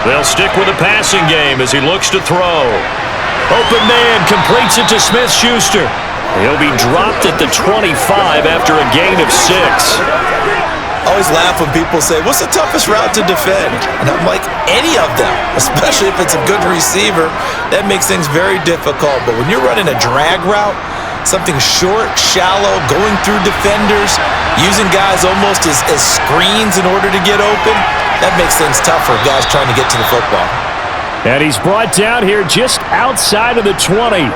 They'll stick with the passing game as he looks to throw. Open man completes it to Smith-Schuster. He'll be dropped at the 25 after a gain of 6. I always laugh when people say, what's the toughest route to defend? And I'm like, any of them, especially if it's a good receiver. That makes things very difficult. But when you're running a drag route, something short, shallow, going through defenders, using guys almost as screens in order to get open, that makes things tough for guys trying to get to the football. And he's brought down here just outside of the 20.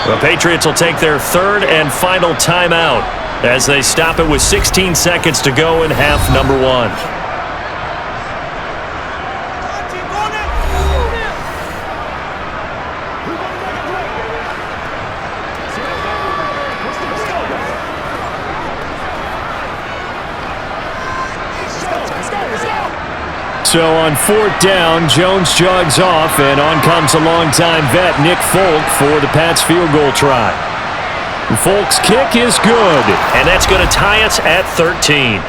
The Patriots will take their 3rd and final timeout as they stop it with 16 seconds to go in half number 1. So on 4th down, Jones jogs off, and on comes a longtime vet, Nick Folk, for the Pats field goal try. Folk's kick is good. And that's going to tie us at 13.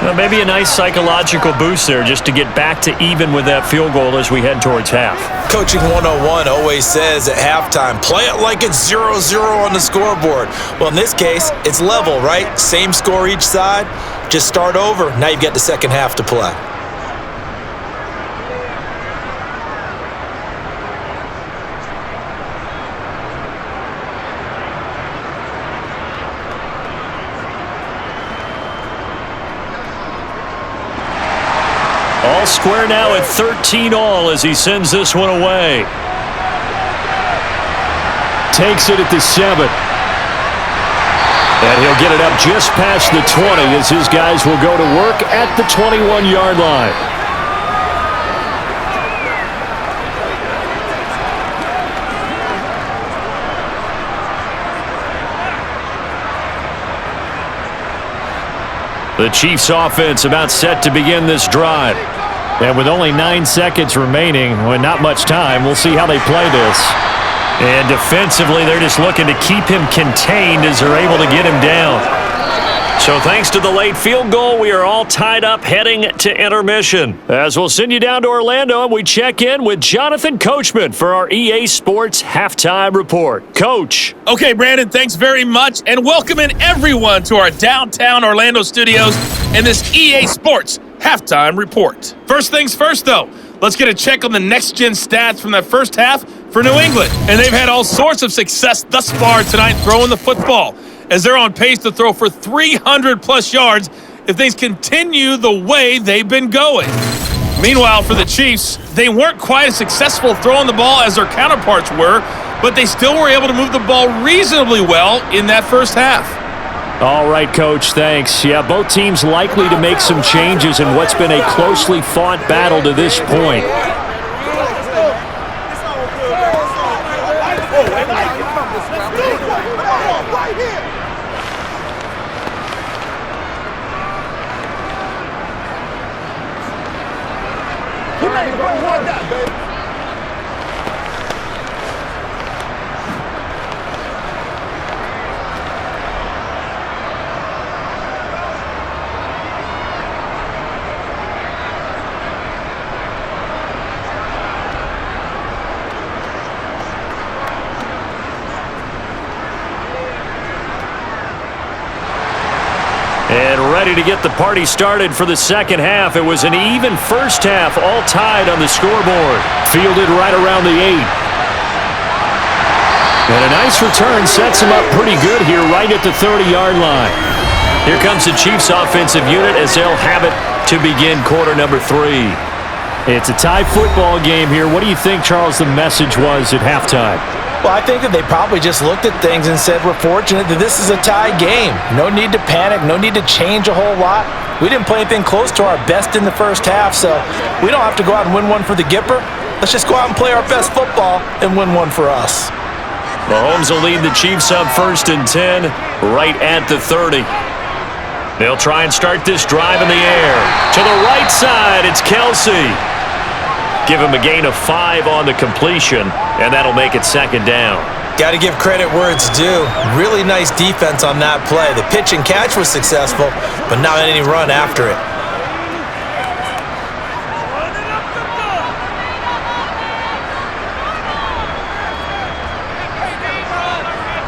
Well, maybe a nice psychological boost there just to get back to even with that field goal as we head towards half. Coaching 101 always says at halftime, play it like it's 0-0 on the scoreboard. Well, in this case, it's level, right? Same score each side. Just start over. Now you've got the second half to play. All square now at 13-all as he sends this one away. Takes it at the 7. And he'll get it up just past the 20 as his guys will go to work at the 21-yard line. The Chiefs offense about set to begin this drive. And with only 9 seconds remaining, well, not much time, we'll see how they play this. And defensively, they're just looking to keep him contained as they're able to get him down. So thanks to the late field goal, we are all tied up heading to intermission. As we'll send you down to Orlando, and we check in with Jonathan Coachman for our EA Sports Halftime Report. Coach. Okay, Brandon, thanks very much, and welcome in everyone to our downtown Orlando studios and this EA Sports Halftime Report. First things first, though, let's get a check on the next-gen stats from that first half for New England. And they've had all sorts of success thus far tonight throwing the football, as they're on pace to throw for 300-plus yards if things continue the way they've been going. Meanwhile, for the Chiefs, they weren't quite as successful throwing the ball as their counterparts were, but they still were able to move the ball reasonably well in that first half. All right, Coach, thanks. Yeah, both teams likely to make some changes in what's been a closely fought battle to this point. And ready to get the party started for the second half. It was an even first half, all tied on the scoreboard. Fielded right around the 8. And a nice return sets him up pretty good here right at the 30-yard line. Here comes the Chiefs offensive unit as they'll have it to begin quarter number 3. It's a tie football game here. What do you think, Charles, the message was at halftime? Well, I think that they probably just looked at things and said, we're fortunate that this is a tie game. No need to panic, no need to change a whole lot. We didn't play anything close to our best in the first half, so we don't have to go out and win one for the Gipper. Let's just go out and play our best football and win one for us. Mahomes will lead the Chiefs up 1st and 10, right at the 30. They'll try and start this drive in the air. To the right side, it's Kelsey. Give him a gain of 5 on the completion, and that'll make it 2nd down. Got to give credit where it's due. Really nice defense on that play. The pitch and catch was successful, but not any run after it.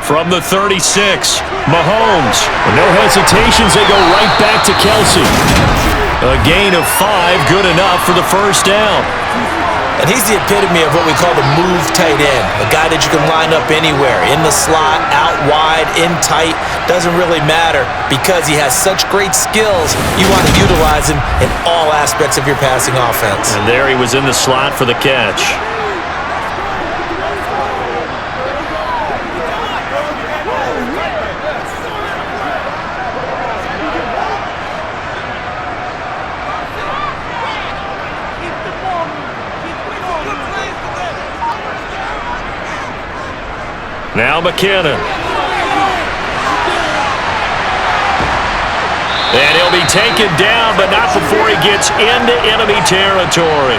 From the 36, Mahomes. No hesitations, they go right back to Kelsey. A gain of 5, good enough for the 1st down. And he's the epitome of what we call the move tight end. A guy that you can line up anywhere, in the slot, out wide, in tight, doesn't really matter because he has such great skills. You want to utilize him in all aspects of your passing offense. And there he was in the slot for the catch. Now McKinnon. And he'll be taken down, but not before he gets into enemy territory.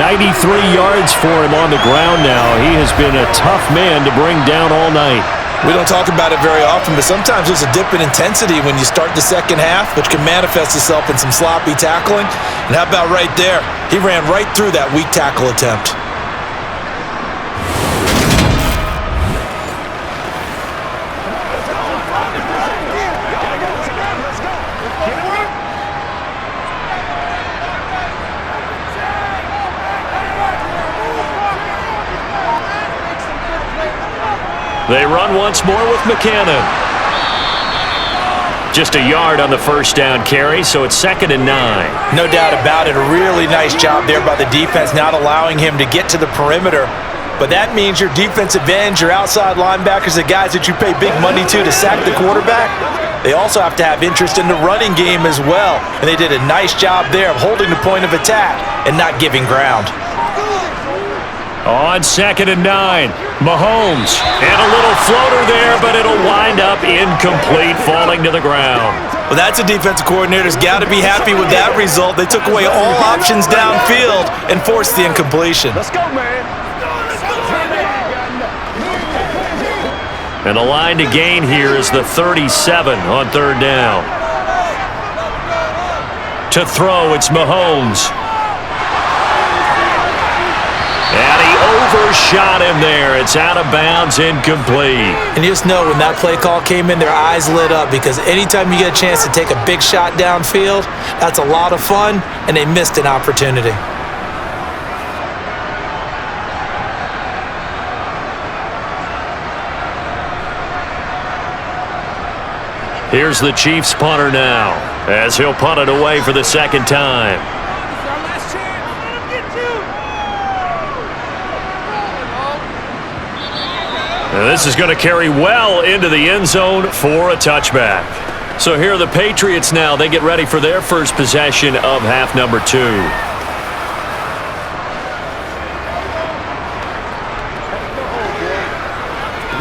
93 yards for him on the ground now. He has been a tough man to bring down all night. We don't talk about it very often, but sometimes there's a dip in intensity when you start the second half, which can manifest itself in some sloppy tackling. And how about right there? He ran right through that weak tackle attempt. They run once more with McKinnon. Just a yard on the first down carry, so it's 2nd and 9. No doubt about it. A really nice job there by the defense, not allowing him to get to the perimeter. But that means your defensive ends, your outside linebackers, the guys that you pay big money to sack the quarterback, they also have to have interest in the running game as well. And they did a nice job there of holding the point of attack and not giving ground. On 2nd and 9, Mahomes, and a little floater there, but it'll wind up incomplete, falling to the ground. Well, that's a defensive coordinator's got to be happy with that result. They took away all options downfield and forced the incompletion. Let's go, man. And the line to gain here is the 37 on 3rd down. To throw, it's Mahomes. And he overshot him there. It's out of bounds, incomplete. And you just know when that play call came in, their eyes lit up, because anytime you get a chance to take a big shot downfield, that's a lot of fun, and they missed an opportunity. Here's the Chiefs punter now, as he'll punt it away for the 2nd time. And this is going to carry well into the end zone for a touchback. So here are the Patriots now. They get ready for their first possession of half number 2.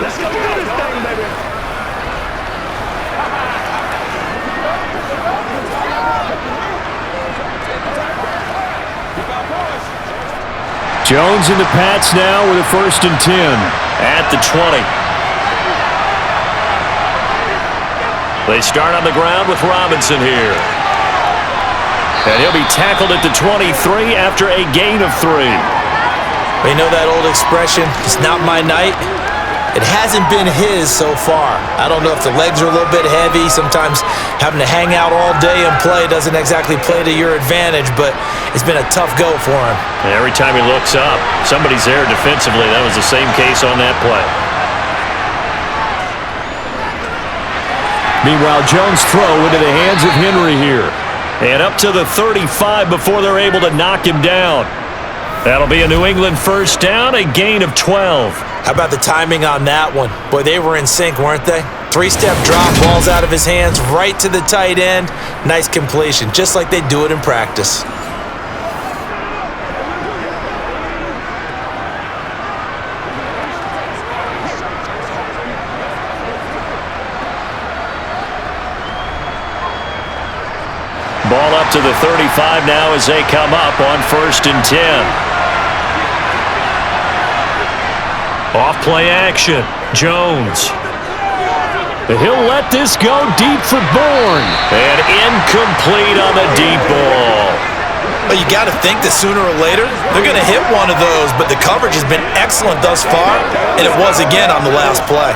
Let's go do this thing, baby. Jones in the Pats now with a 1st and 10 at the 20. They start on the ground with Robinson here. And he'll be tackled at the 23 after a gain of 3. You know that old expression, it's not my night? It hasn't been his so far. I don't know if the legs are a little bit heavy. Sometimes having to hang out all day and play doesn't exactly play to your advantage, but it's been a tough go for him. And every time he looks up, somebody's there defensively. That was the same case on that play. Meanwhile, Jones' throw into the hands of Henry here. And up to the 35 before they're able to knock him down. That'll be a New England 1st down, a gain of 12. How about the timing on that one? Boy, they were in sync, weren't they? 3-step drop, balls out of his hands, right to the tight end. Nice completion, just like they do it in practice. Ball up to the 35 now as they come up on 1st and 10. Off play action, Jones. He'll let this go deep for Bourne. And incomplete on the deep ball. Well, you got to think that sooner or later they're going to hit one of those, but the coverage has been excellent thus far, and it was again on the last play.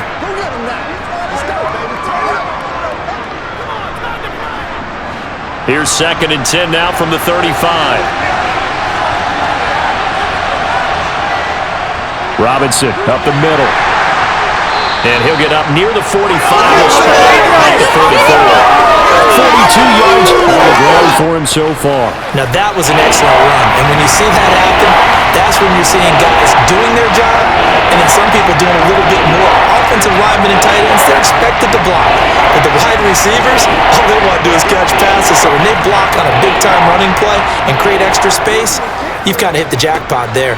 Here's 2nd and 10 now from the 35. Robinson up the middle. And he'll get up near the 45. He'll spread out the 34. 42 yards on the ground for him so far. Now that was an excellent run. And when you see that happen, that's when you're seeing guys doing their job and then some people doing a little bit more. Offensive linemen and tight ends, they're expected to block. But the wide receivers, all they want to do is catch passes. So when they block on a big-time running play and create extra space, you've kind of hit the jackpot there.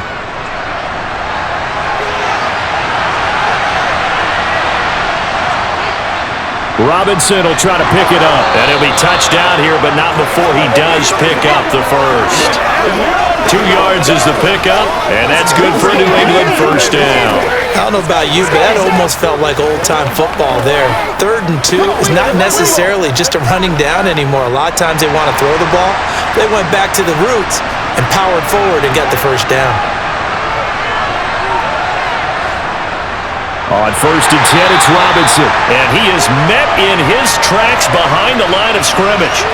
Robinson will try to pick it up. And he'll be touched down here, but not before he does pick up the first. 2 yards is the pickup, and that's good for New England first down. I don't know about you, but that almost felt like old-time football there. 3rd and 2 is not necessarily just a running down anymore. A lot of times they want to throw the ball. They went back to the roots and powered forward and got the first down. On 1st and 10, it's Robinson. And he is met in his tracks behind the line of scrimmage.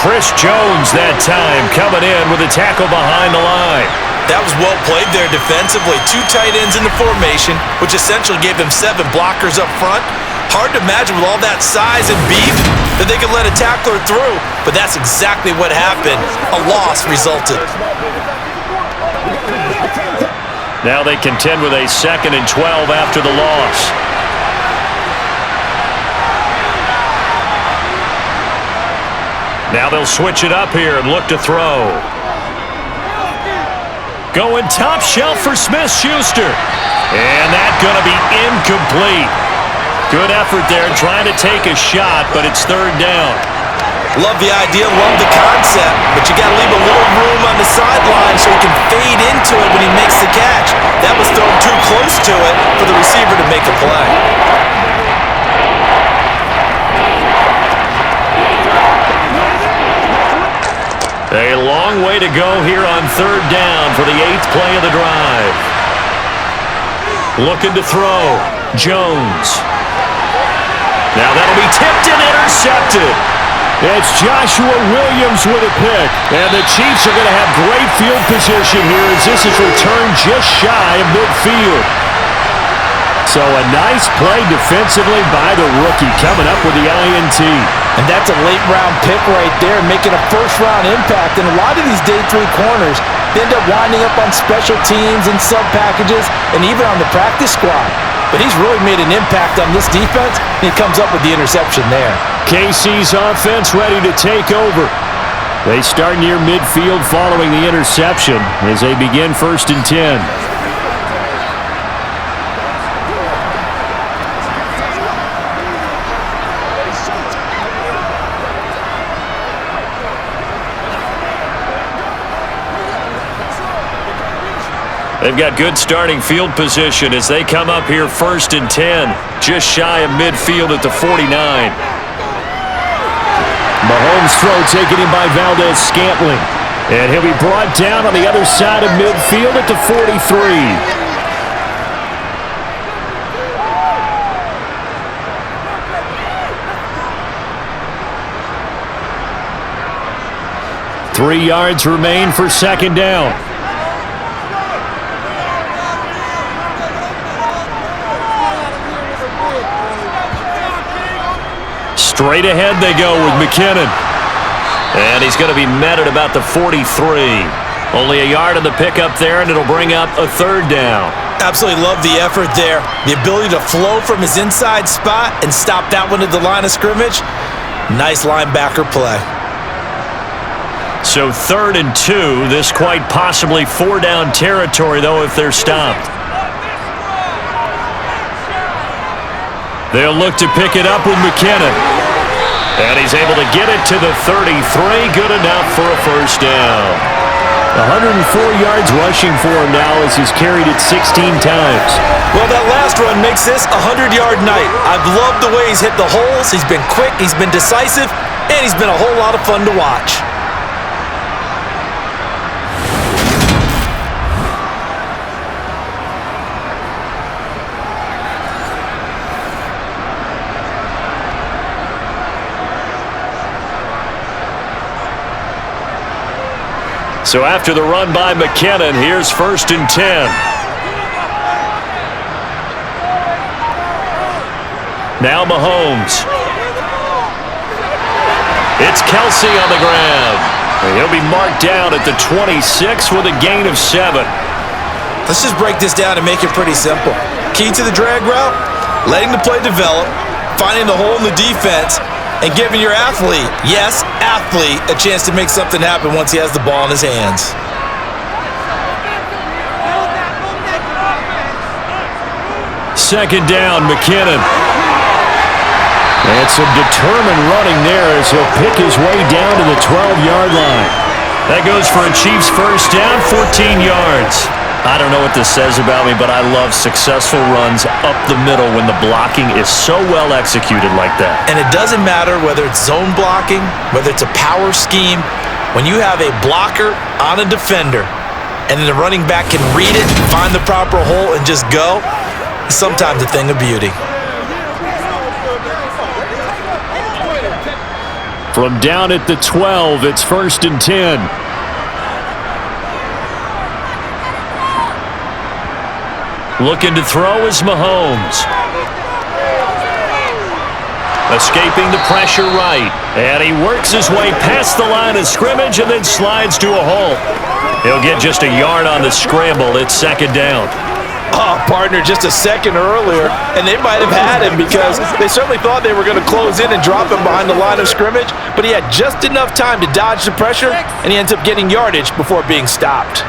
Chris Jones that time coming in with a tackle behind the line. That was well played there defensively. 2 tight ends in the formation, which essentially gave them 7 blockers up front. Hard to imagine with all that size and beef that they could let a tackler through, but that's exactly what happened. A loss resulted. Now they contend with a 2nd and 12 after the loss. Now they'll switch it up here and look to throw. Going top shelf for Smith-Schuster. And that's going to be incomplete. Good effort there trying to take a shot, but it's 3rd down. Love the idea, love the concept, but you got to leave a little room on the sideline so he can fade into it when he makes the catch. That was thrown too close to it for the receiver to make a play. A long way to go here on 3rd down for the 8th play of the drive. Looking to throw. Jones. Now that'll be tipped and intercepted. It's Joshua Williams with a pick. And the Chiefs are going to have great field position here as this is returned just shy of midfield. So a nice play defensively by the rookie coming up with the INT. And that's a late-round pick right there, making a first-round impact. And a lot of these day 3 corners end up winding up on special teams and sub-packages and even on the practice squad. But he's really made an impact on this defense, and he comes up with the interception there. KC's offense ready to take over. They start near midfield following the interception as they begin 1st and 10. They've got good starting field position as they come up here 1st and 10, just shy of midfield at the 49. Mahomes' throw taken in by Valdez-Scantling. And he'll be brought down on the other side of midfield at the 43. 3 yards remain for 2nd down. Straight ahead they go with McKinnon. And he's going to be met at about the 43. Only a yard on the pickup there, and it'll bring up a 3rd down. Absolutely love the effort there. The ability to flow from his inside spot and stop that one at the line of scrimmage. Nice linebacker play. So 3rd and 2. This quite possibly 4-down territory, though, if they're stopped. They'll look to pick it up with McKinnon. And he's able to get it to the 33. Good enough for a 1st down. 104 yards rushing for him now as he's carried it 16 times. Well, that last run makes this a 100-yard night. I've loved the way he's hit the holes. He's been quick, he's been decisive, and he's been a whole lot of fun to watch. So after the run by McKinnon, here's 1st and 10. Now Mahomes. It's Kelsey on the ground. And he'll be marked down at the 26 with a gain of 7. Let's just break this down and make it pretty simple. Key to the drag route, letting the play develop, finding the hole in the defense, and giving your athlete, yes, athlete, a chance to make something happen once he has the ball in his hands. Second down, McKinnon. And some determined running there as he'll pick his way down to the 12-yard line. That goes for a Chiefs first down, 14 yards. I don't know what this says about me, but I love successful runs up the middle when the blocking is so well executed like that. And it doesn't matter whether it's zone blocking, whether it's a power scheme. When you have a blocker on a defender and then the running back can read it, find the proper hole, and just go, it's sometimes a thing of beauty. From down at the 12, it's 1st and 10. Looking to throw is Mahomes. Escaping the pressure right. And he works his way past the line of scrimmage and then slides to a hole. He'll get just a yard on the scramble. It's 2nd down. Oh, partner, just a second earlier, and they might have had him because they certainly thought they were going to close in and drop him behind the line of scrimmage, but he had just enough time to dodge the pressure, and he ends up getting yardage before being stopped.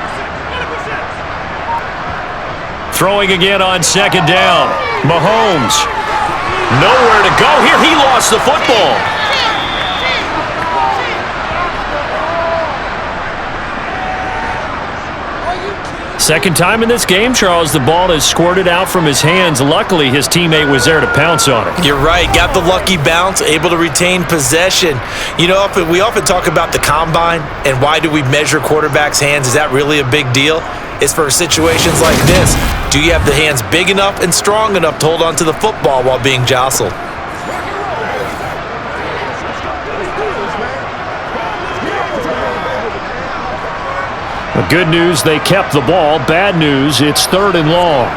Throwing again on 2nd down. Mahomes. Nowhere to go here. He lost the football. Second time in this game, Charles, the ball has squirted out from his hands. Luckily, his teammate was there to pounce on it. You're right. Got the lucky bounce, able to retain possession. You know, we often talk about the combine and why do we measure quarterbacks' hands? Is that really a big deal? It's for situations like this. Do you have the hands big enough and strong enough to hold on to the football while being jostled? Good news, they kept the ball. Bad news, it's 3rd and long.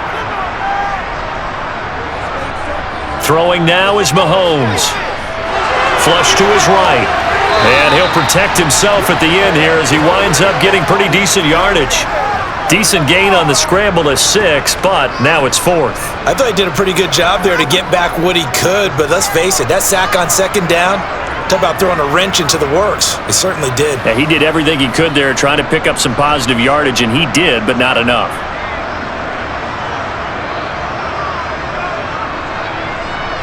Throwing now is Mahomes. Flush to his right. And he'll protect himself at the end here as he winds up getting pretty decent yardage. Decent gain on the scramble of 6, but now it's 4th. I thought he did a pretty good job there to get back what he could, but let's face it, that sack on 2nd down, talk about throwing a wrench into the works. It certainly did. Yeah, he did everything he could there trying to pick up some positive yardage, and he did, but not enough.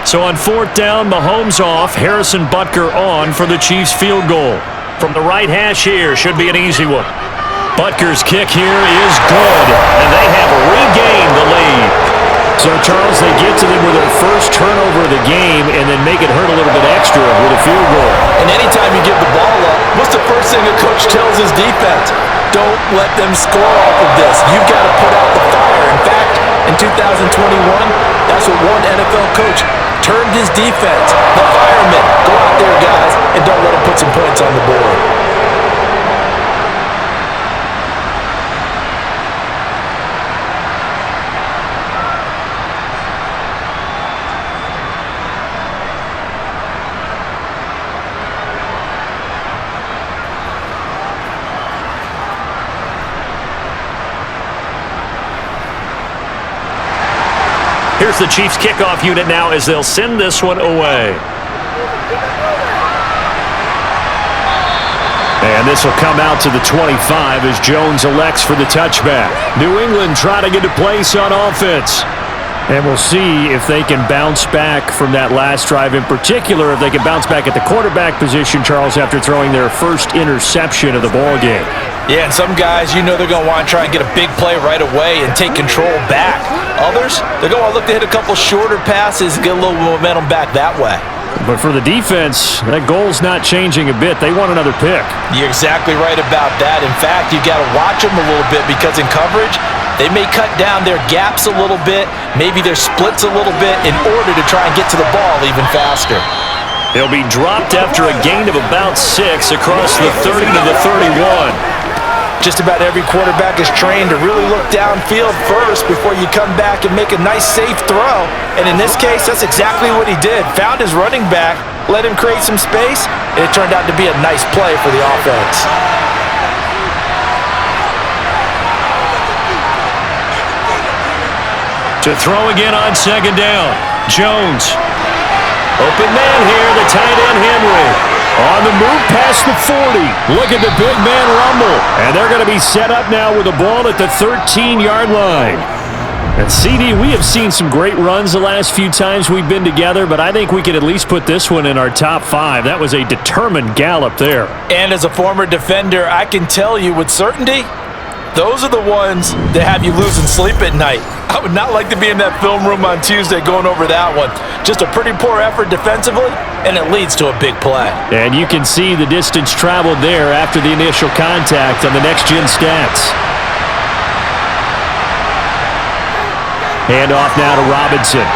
So on 4th down, Mahomes off, Harrison Butker on for the Chiefs field goal. From the right hash here, should be an easy one. Butker's kick here is good, and they have regained the lead. So, Charles, they get to them with their first turnover of the game and then make it hurt a little bit extra with a field goal. And anytime you give the ball up, what's the first thing a coach tells his defense? Don't let them score off of this. You've got to put out the fire. In fact, in 2021, that's what one NFL coach termed his defense. The firemen. Go out there, guys, and don't let them put some points on the board. Here's the Chiefs kickoff unit now as they'll send this one away. And this will come out to the 25 as Jones elects for the touchback. New England trying to get a place on offense. And we'll see if they can bounce back from that last drive, in particular if they can bounce back at the quarterback position, Charles, after throwing their first interception of the ball game. Yeah, and some guys, you know they're going to want to try and get a big play right away and take control back. Others, they're going to look to hit a couple shorter passes and get a little momentum back that way. But for the defense, that goal's not changing a bit. They want another pick. You're exactly right about that. In fact, you got to watch them a little bit because in coverage, they may cut down their gaps a little bit, maybe their splits a little bit in order to try and get to the ball even faster. He'll be dropped after a gain of about 6 across the 30 to the 31. Just about every quarterback is trained to really look downfield first before you come back and make a nice, safe throw. And in this case, that's exactly what he did. Found his running back, let him create some space, and it turned out to be a nice play for the offense. To throw again on 2nd down. Jones. Open man here, the tight end Henry. On the move past the 40. Look at the big man rumble. And they're going to be set up now with the ball at the 13-yard line. And CD, we have seen some great runs the last few times we've been together, but I think we could at least put this one in our top 5. That was a determined gallop there. And as a former defender, I can tell you with certainty, those are the ones that have you losing sleep at night. I would not like to be in that film room on Tuesday going over that one. Just a pretty poor effort defensively, and it leads to a big play. And you can see the distance traveled there after the initial contact on the next-gen stats. Hand off now to Robinson.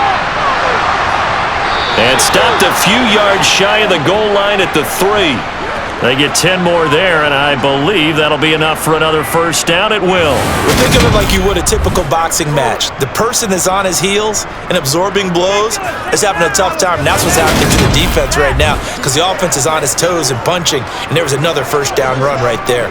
And stopped a few yards shy of the goal line at the 3. They get 10 more there, and I believe that'll be enough for another first down at will. Think of it like you would a typical boxing match. The person is on his heels and absorbing blows is having a tough time. And that's what's happening to the defense right now because the offense is on his toes and punching, and there was another first down run right there.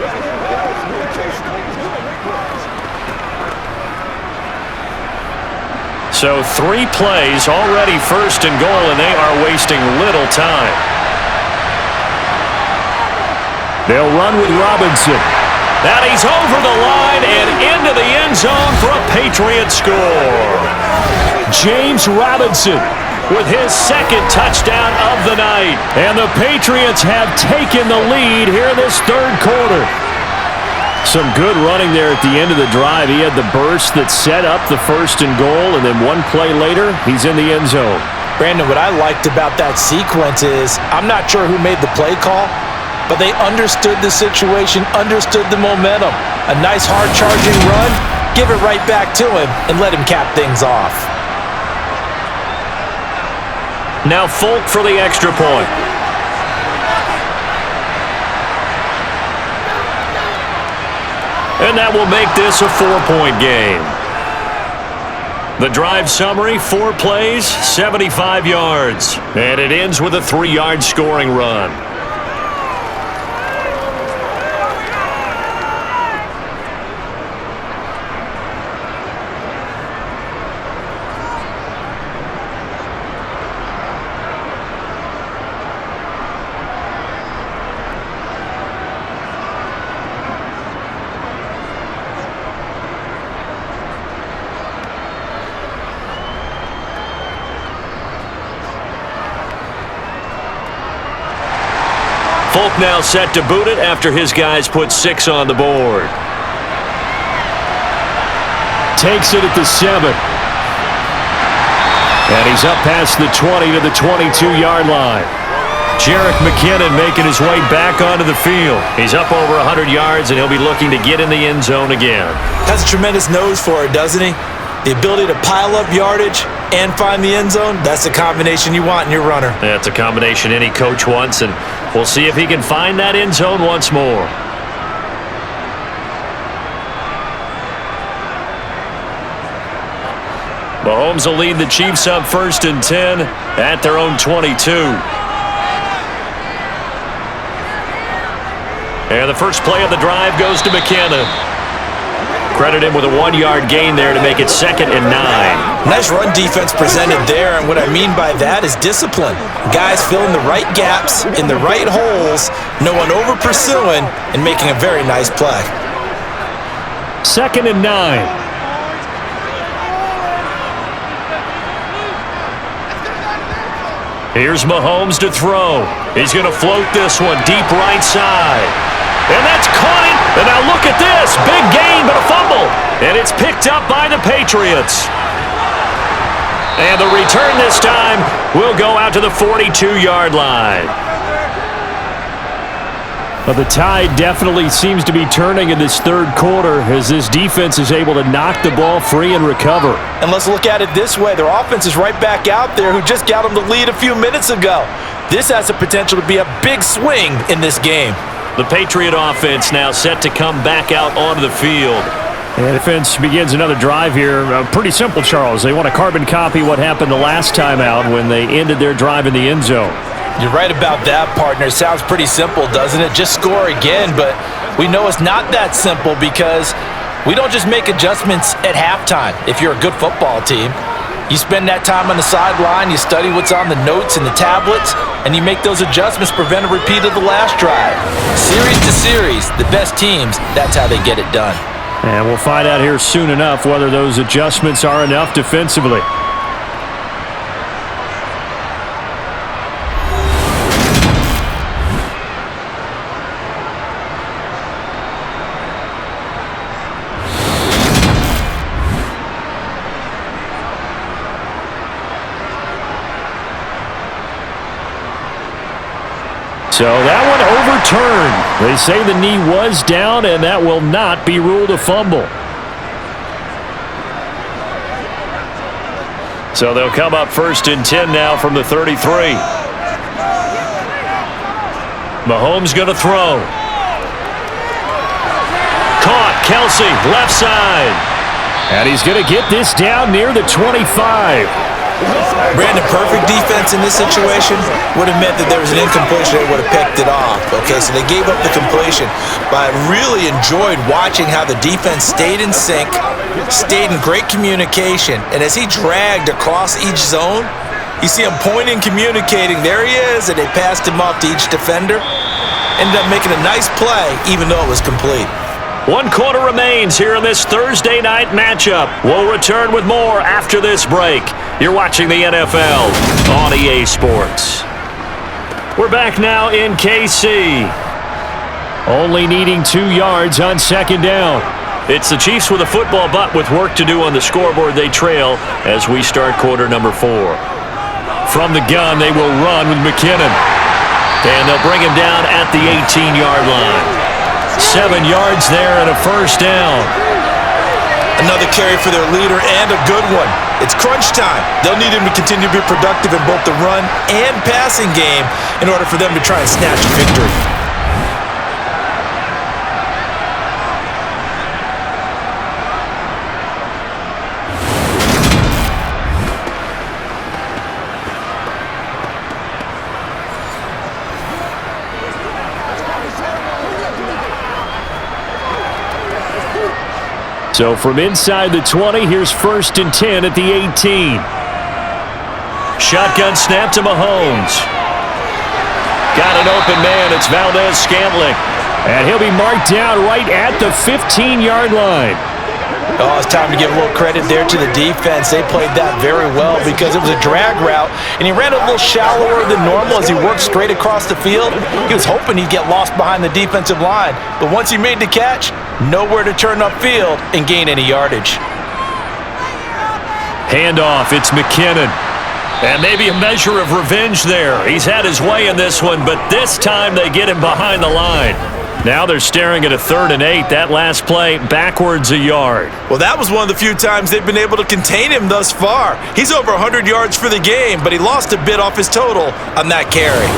So 3 plays, already first and goal, and they are wasting little time. They'll run with Robinson. And he's over the line and into the end zone for a Patriots score. James Robinson with his second touchdown of the night. And the Patriots have taken the lead here in this third quarter. Some good running there at the end of the drive. He had the burst that set up the first and goal, and then one play later, he's in the end zone. Brandon, what I liked about that sequence is I'm not sure who made the play call, but they understood the situation, understood the momentum. A nice hard-charging run, give it right back to him, and let him cap things off. Now Folk for the extra point. And that will make this a 4-point game. The drive summary, 4 plays, 75 yards. And it ends with a 3-yard scoring run. Folk now set to boot it after his guys put 6 on the board. Takes it at the 7. And he's up past the 20 to the 22-yard line. Jerick McKinnon making his way back onto the field. He's up over 100 yards, and he'll be looking to get in the end zone again. Has a tremendous nose for it, doesn't he? The ability to pile up yardage and find the end zone, that's the combination you want in your runner. That's a combination any coach wants, and we'll see if he can find that end zone once more. Mahomes will lead the Chiefs up 1st and 10 at their own 22. And the first play of the drive goes to McKinnon. Credit him with a 1-yard gain there to make it 2nd and 9. Nice run defense presented there, and what I mean by that is discipline. Guys filling the right gaps in the right holes, no one over pursuing, and making a very nice play. 2nd and 9. Here's Mahomes to throw. He's going to float this one deep right side. And that's caught it. And now look at this. Big gain, but a fumble. And it's picked up by the Patriots. And the return this time will go out to the 42-yard line. But the tide definitely seems to be turning in this third quarter as this defense is able to knock the ball free and recover. And let's look at it this way. Their offense is right back out there who just got them the lead a few minutes ago. This has the potential to be a big swing in this game. The Patriot offense now set to come back out onto the field. And the defense begins another drive here. Pretty simple, Charles. They want to carbon copy what happened the last time out when they ended their drive in the end zone. You're right about that, partner. Sounds pretty simple, doesn't it? Just score again, but we know it's not that simple because we don't just make adjustments at halftime if you're a good football team. You spend that time on the sideline, you study what's on the notes and the tablets, and you make those adjustments, prevent a repeat of the last drive. Series to series, the best teams, that's how they get it done. And we'll find out here soon enough whether those adjustments are enough defensively. So that one overturned. They say the knee was down, and that will not be ruled a fumble. So they'll come up 1st and 10 now from the 33. Mahomes going to throw. Caught. Kelsey, left side. And he's going to get this down near the 25. Brandon, perfect defense in this situation would have meant that there was an incompletion that would have picked it off. Okay, so they gave up the completion, but I really enjoyed watching how the defense stayed in sync, stayed in great communication, and as he dragged across each zone, you see him pointing, communicating, there he is, and they passed him off to each defender. Ended up making a nice play, even though it was complete. 1 quarter remains here in this Thursday night matchup. We'll return with more after this break. You're watching the NFL on EA Sports. We're back now in KC. Only needing 2 yards on 2nd down. It's the Chiefs with a football, but with work to do on the scoreboard. They trail as we start quarter number 4. From the gun, they will run with McKinnon. And they'll bring him down at the 18-yard line. 7 yards there and a 1st down. Another carry for their leader and a good one. It's crunch time. They'll need him to continue to be productive in both the run and passing game in order for them to try and snatch a victory. So from inside the 20, here's 1st and 10 at the 18. Shotgun snap to Mahomes. Got an open man. It's Valdez-Scantling. And he'll be marked down right at the 15-yard line. Oh, it's time to give a little credit there to the defense. They played that very well because it was a drag route, and he ran a little shallower than normal as he worked straight across the field. He was hoping he'd get lost behind the defensive line, but once he made the catch, nowhere to turn upfield and gain any yardage. Handoff, it's McKinnon. And maybe a measure of revenge there. He's had his way in this one, but this time they get him behind the line. Now they're staring at a 3rd and 8. That last play, backwards a yard. Well, that was one of the few times they've been able to contain him thus far. He's over 100 yards for the game, but he lost a bit off his total on that carry.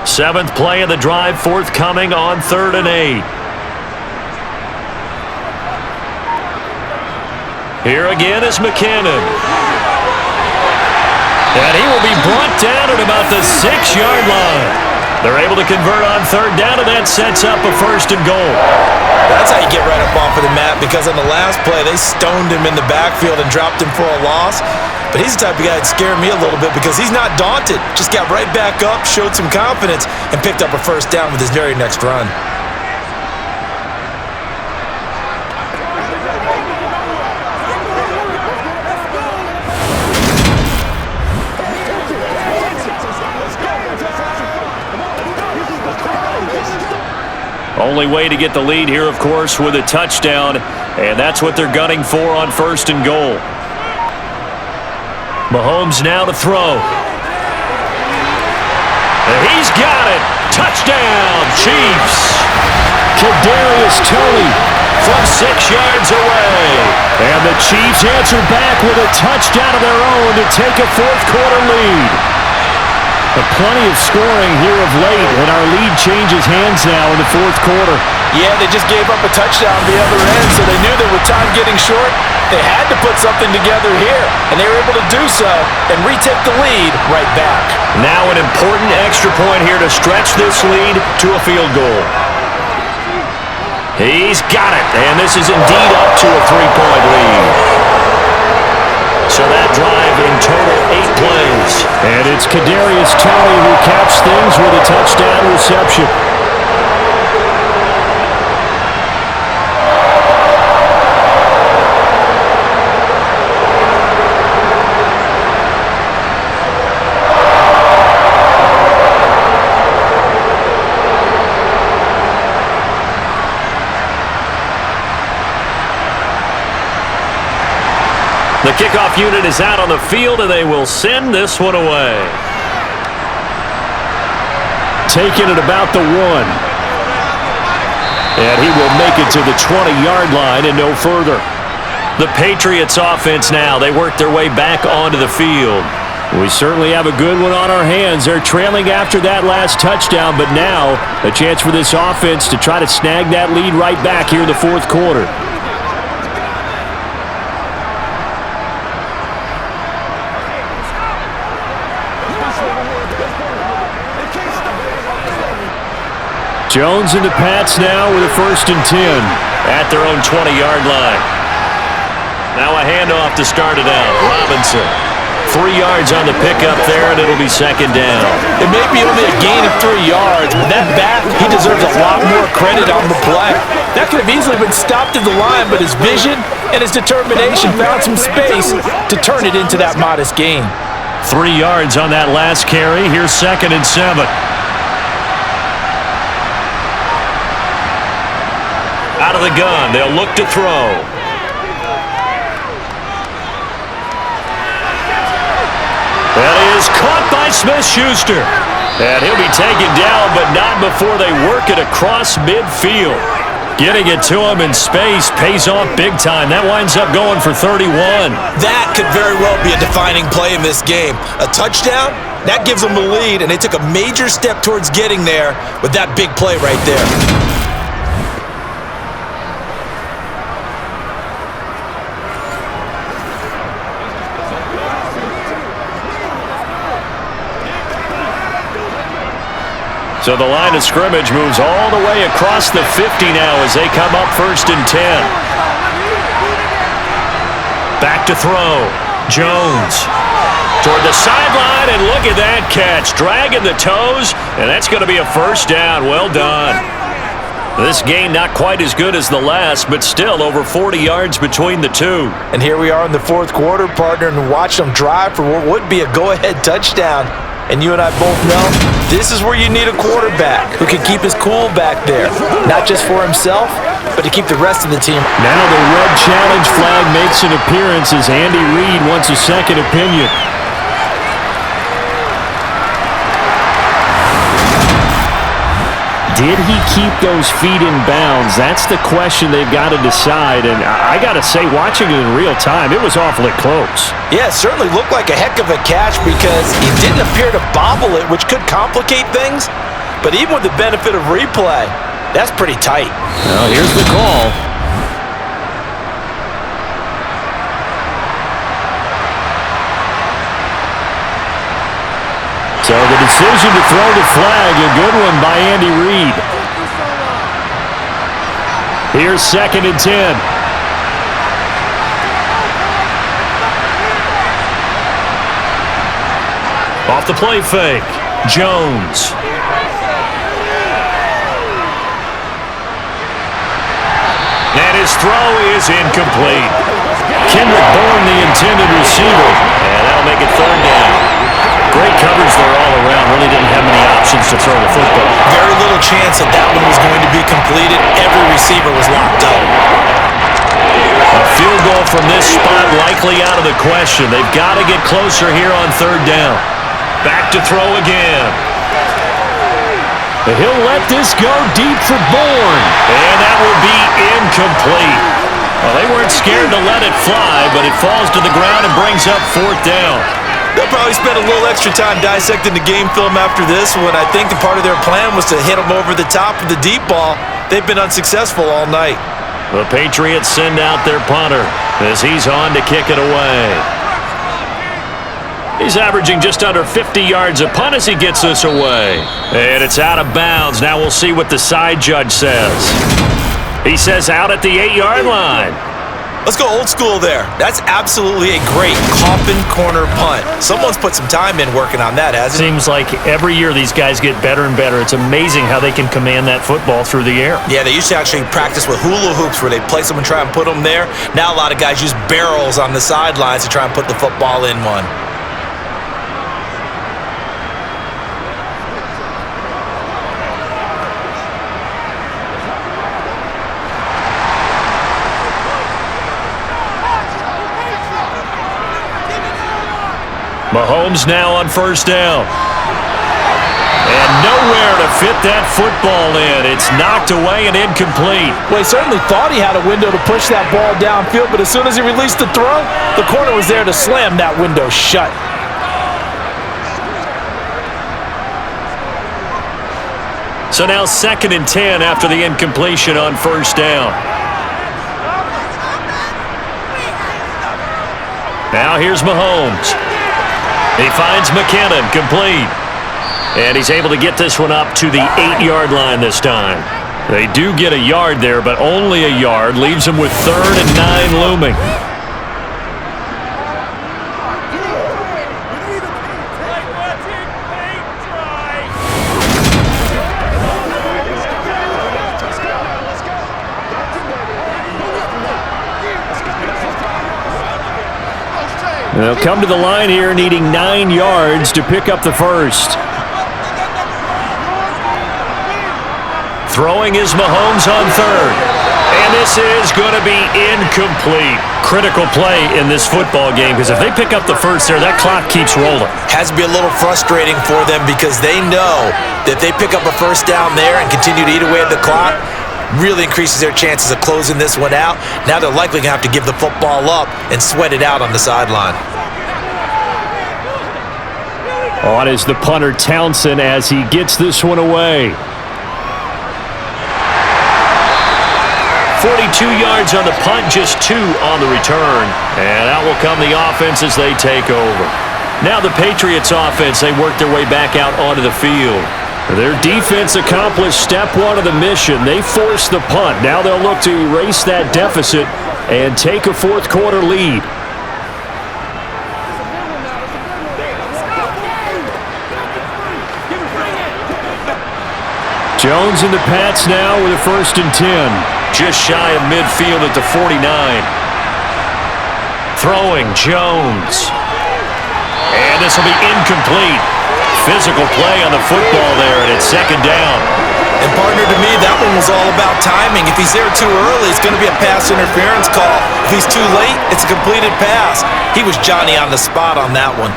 Seventh play of the drive forthcoming on 3rd and 8. Here again is McKinnon. And he will be brought down at about the 6-yard line. They're able to convert on 3rd down, and that sets up a 1st and goal. That's how you get right up off of the mat, because on the last play, they stoned him in the backfield and dropped him for a loss. But he's the type of guy that scared me a little bit because he's not daunted. Just got right back up, showed some confidence, and picked up a 1st down with his very next run. Only way to get the lead here, of course, with a touchdown, and that's what they're gunning for on 1st and goal. Mahomes now to throw. And he's got it. Touchdown, Chiefs. Kadarius Toney from 6 yards away. And the Chiefs answer back with a touchdown of their own to take a 4th quarter lead. Plenty of scoring here of late, and our lead changes hands now in the 4th quarter. Yeah, they just gave up a touchdown the other end, so they knew that with time getting short, they had to put something together here, and they were able to do so and retake the lead right back. Now an important extra point here to stretch this lead to a field goal. He's got it, and this is indeed up to a 3-point lead. So that drive in total 8 plays. And it's Kadarius Toney who caps things with a touchdown reception. The kickoff unit is out on the field, and they will send this one away. Taking it about the 1. And he will make it to the 20-yard line and no further. The Patriots offense now, they work their way back onto the field. We certainly have a good one on our hands. They're trailing after that last touchdown, but now a chance for this offense to try to snag that lead right back here in the fourth quarter. Jones and the Pats now with a 1st and 10. At their own 20-yard line. Now a handoff to start it out. Robinson. 3 yards on the pickup there, and it'll be 2nd down. It may be only a gain of 3 yards, but that back, he deserves a lot more credit on the play. That could have easily been stopped at the line, but his vision and his determination found some space to turn it into that modest gain. 3 yards on that last carry. Here's 2nd and 7. Out of the gun, they'll look to throw. That is caught by Smith-Schuster. And he'll be taken down, but not before they work it across midfield. Getting it to him in space pays off big time. That winds up going for 31. That could very well be a defining play in this game. A touchdown, that gives them the lead, and they took a major step towards getting there with that big play right there. So the line of scrimmage moves all the way across the 50 now as they come up 1st and 10. Back to throw. Jones toward the sideline, and look at that catch. Dragging the toes, and that's going to be a 1st down. Well done. This game not quite as good as the last, but still over 40 yards between the two. And here we are in the fourth quarter, partner, and watch them drive for what would be a go-ahead touchdown. And you and I both know this is where you need a quarterback who can keep his cool back there. Not just for himself, but to keep the rest of the team. Now the red challenge flag makes an appearance as Andy Reid wants a second opinion. Did he keep those feet in bounds? That's the question they've got to decide. And I got to say, watching it in real time, it was awfully close. Yeah, it certainly looked like a heck of a catch because he didn't appear to bobble it, which could complicate things. But even with the benefit of replay, that's pretty tight. Well, here's the call. So the decision to throw the flag, a good one by Andy Reid. Here's 2nd and 10. Off the play fake. Jones. And his throw is incomplete. Kendrick Bourne, the intended receiver. And that'll make it 3rd down. Great coverage there all around. Really didn't have many options to throw the football. Very little chance that that one was going to be completed. Every receiver was locked up. A field goal from this spot likely out of the question. They've got to get closer here on 3rd down. Back to throw again. But he'll let this go deep for Bourne. And that will be incomplete. Well, they weren't scared to let it fly, but it falls to the ground and brings up 4th down. They'll probably spend a little extra time dissecting the game film after this one. I think the part of their plan was to hit them over the top of the deep ball. They've been unsuccessful all night. The Patriots send out their punter as he's on to kick it away. He's averaging just under 50 yards a punt as he gets this away. And it's out of bounds. Now we'll see what the side judge says. He says out at the 8-yard line. Let's go old school there. That's absolutely a great coffin corner punt. Someone's put some time in working on that, hasn't it? Seems like every year these guys get better and better. It's amazing how they can command that football through the air. Yeah, they used to actually practice with hula hoops where they place them and try and put them there. Now a lot of guys use barrels on the sidelines to try and put the football in one. Mahomes now on first down. And nowhere to fit that football in. It's knocked away and incomplete. Well, he certainly thought he had a window to push that ball downfield, but as soon as he released the throw, the corner was there to slam that window shut. So now 2nd and 10 after the incompletion on first down. Now here's Mahomes. He finds McKinnon, complete. And he's able to get this one up to the 8-yard line this time. They do get a yard there, but only a yard. Leaves them with 3rd and 9 looming. They'll come to the line here needing 9 yards to pick up the first. Throwing is Mahomes on 3rd. And this is going to be incomplete. Critical play in this football game because if they pick up the first there, that clock keeps rolling. Has to be a little frustrating for them because they know that if they pick up a first down there and continue to eat away at the clock, really increases their chances of closing this one out. Now they're likely going to have to give the football up and sweat it out on the sideline. On is the punter Townsend as he gets this one away. 42 yards on the punt, just 2 on the return. And out will come the offense as they take over. Now the Patriots offense, they work their way back out onto the field. Their defense accomplished step 1 of the mission. They forced the punt. Now they'll look to erase that deficit and take a 4th quarter lead. Jones in the Pats now with a 1st and 10. Just shy of midfield at the 49. Throwing Jones. And this will be incomplete. Physical play on the football there, and it's 2nd down. And partner, to me, that one was all about timing. If he's there too early, it's going to be a pass interference call. If he's too late, it's a completed pass. He was Johnny on the spot on that one.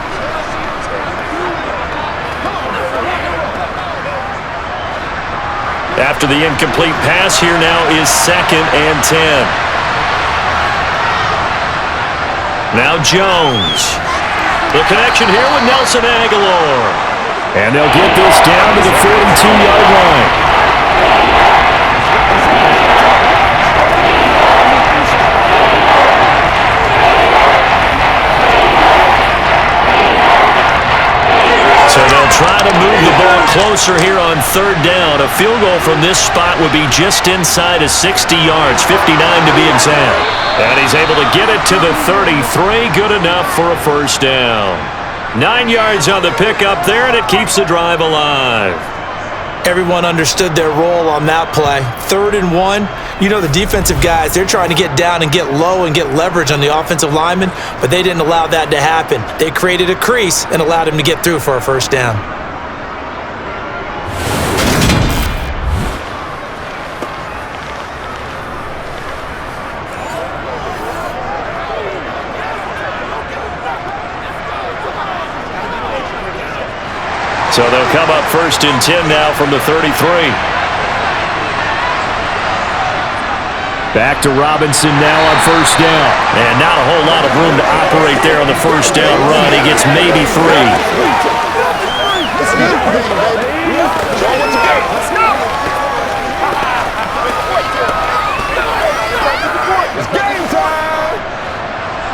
After the incomplete pass, here now is 2nd and 10. Now Jones. The connection here with Nelson Aguilar. And they'll get this down to the 42-yard line. So they'll try to move the ball closer here on 3rd down. A field goal from this spot would be just inside of 60 yards, 59 to be exact. And he's able to get it to the 33, good enough for a 1st down. 9 yards on the pickup there, and it keeps the drive alive. Everyone understood their role on that play. 3rd and 1. You know the defensive guys, they're trying to get down and get low and get leverage on the offensive lineman, but they didn't allow that to happen. They created a crease and allowed him to get through for a 1st down. So they'll come up 1st and 10 now from the 33. Back to Robinson now on 1st down. And not a whole lot of room to operate there on the 1st down run. He gets maybe 3.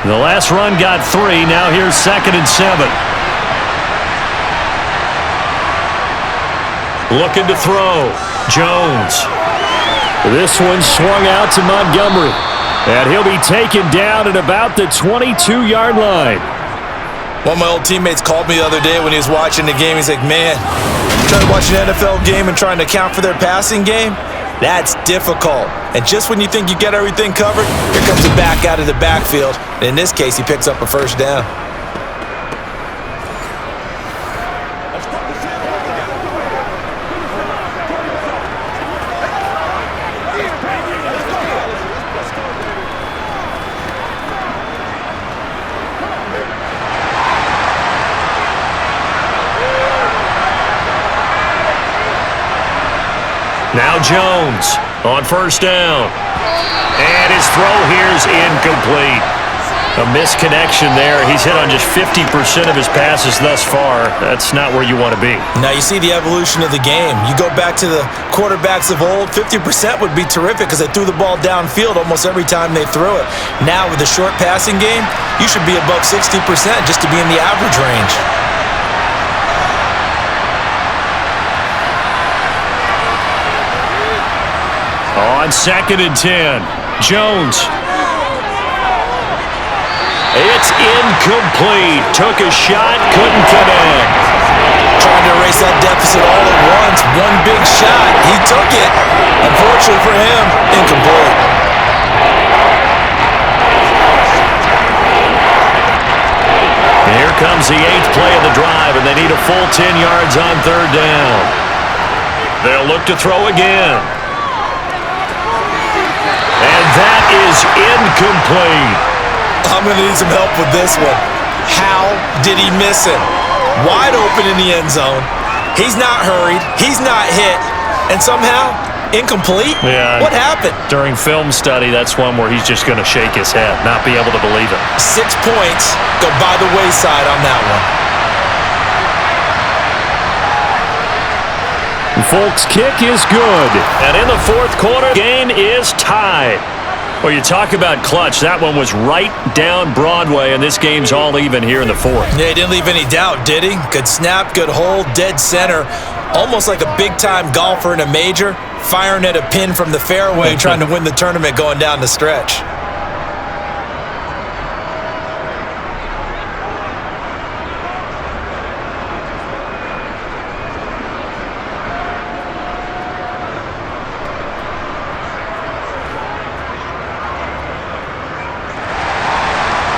The last run got 3. Now here's 2nd and 7. Looking to throw. Jones. This one swung out to Montgomery. And he'll be taken down at about the 22-yard line. One of my old teammates called me the other day when he was watching the game. He's like, man, trying to watch an NFL game and trying to account for their passing game? That's difficult. And just when you think you get everything covered, here comes a back out of the backfield. And in this case, he picks up a first down. Now Jones on first down. And his throw here is incomplete. A misconnection there. He's hit on just 50% of his passes thus far. That's not where you want to be. Now you see the evolution of the game. You go back to the quarterbacks of old, 50% would be terrific because they threw the ball downfield almost every time they threw it. Now with the short passing game, you should be above 60% just to be in the average range. On 2nd and 10, Jones. It's incomplete. Took a shot, couldn't connect. Trying to erase that deficit all at once. One big shot. He took it. Unfortunately for him, incomplete. Here comes the 8th play of the drive, and they need a full 10 yards on 3rd down. They'll look to throw again. And that is incomplete. I'm going to need some help with this one. How did he miss him? Wide open in the end zone. He's not hurried. He's not hit. And somehow, incomplete? Yeah. What happened? During film study, that's one where he's just going to shake his head, not be able to believe it. 6 points go by the wayside on that one. Folks' kick is good. And in the 4th quarter, game is tied. Well, you talk about clutch. That one was right down Broadway, and this game's all even here in the 4th. Yeah, he didn't leave any doubt, did he? Good snap, good hold, dead center. Almost like a big-time golfer in a major, firing at a pin from the fairway, trying to win the tournament going down the stretch.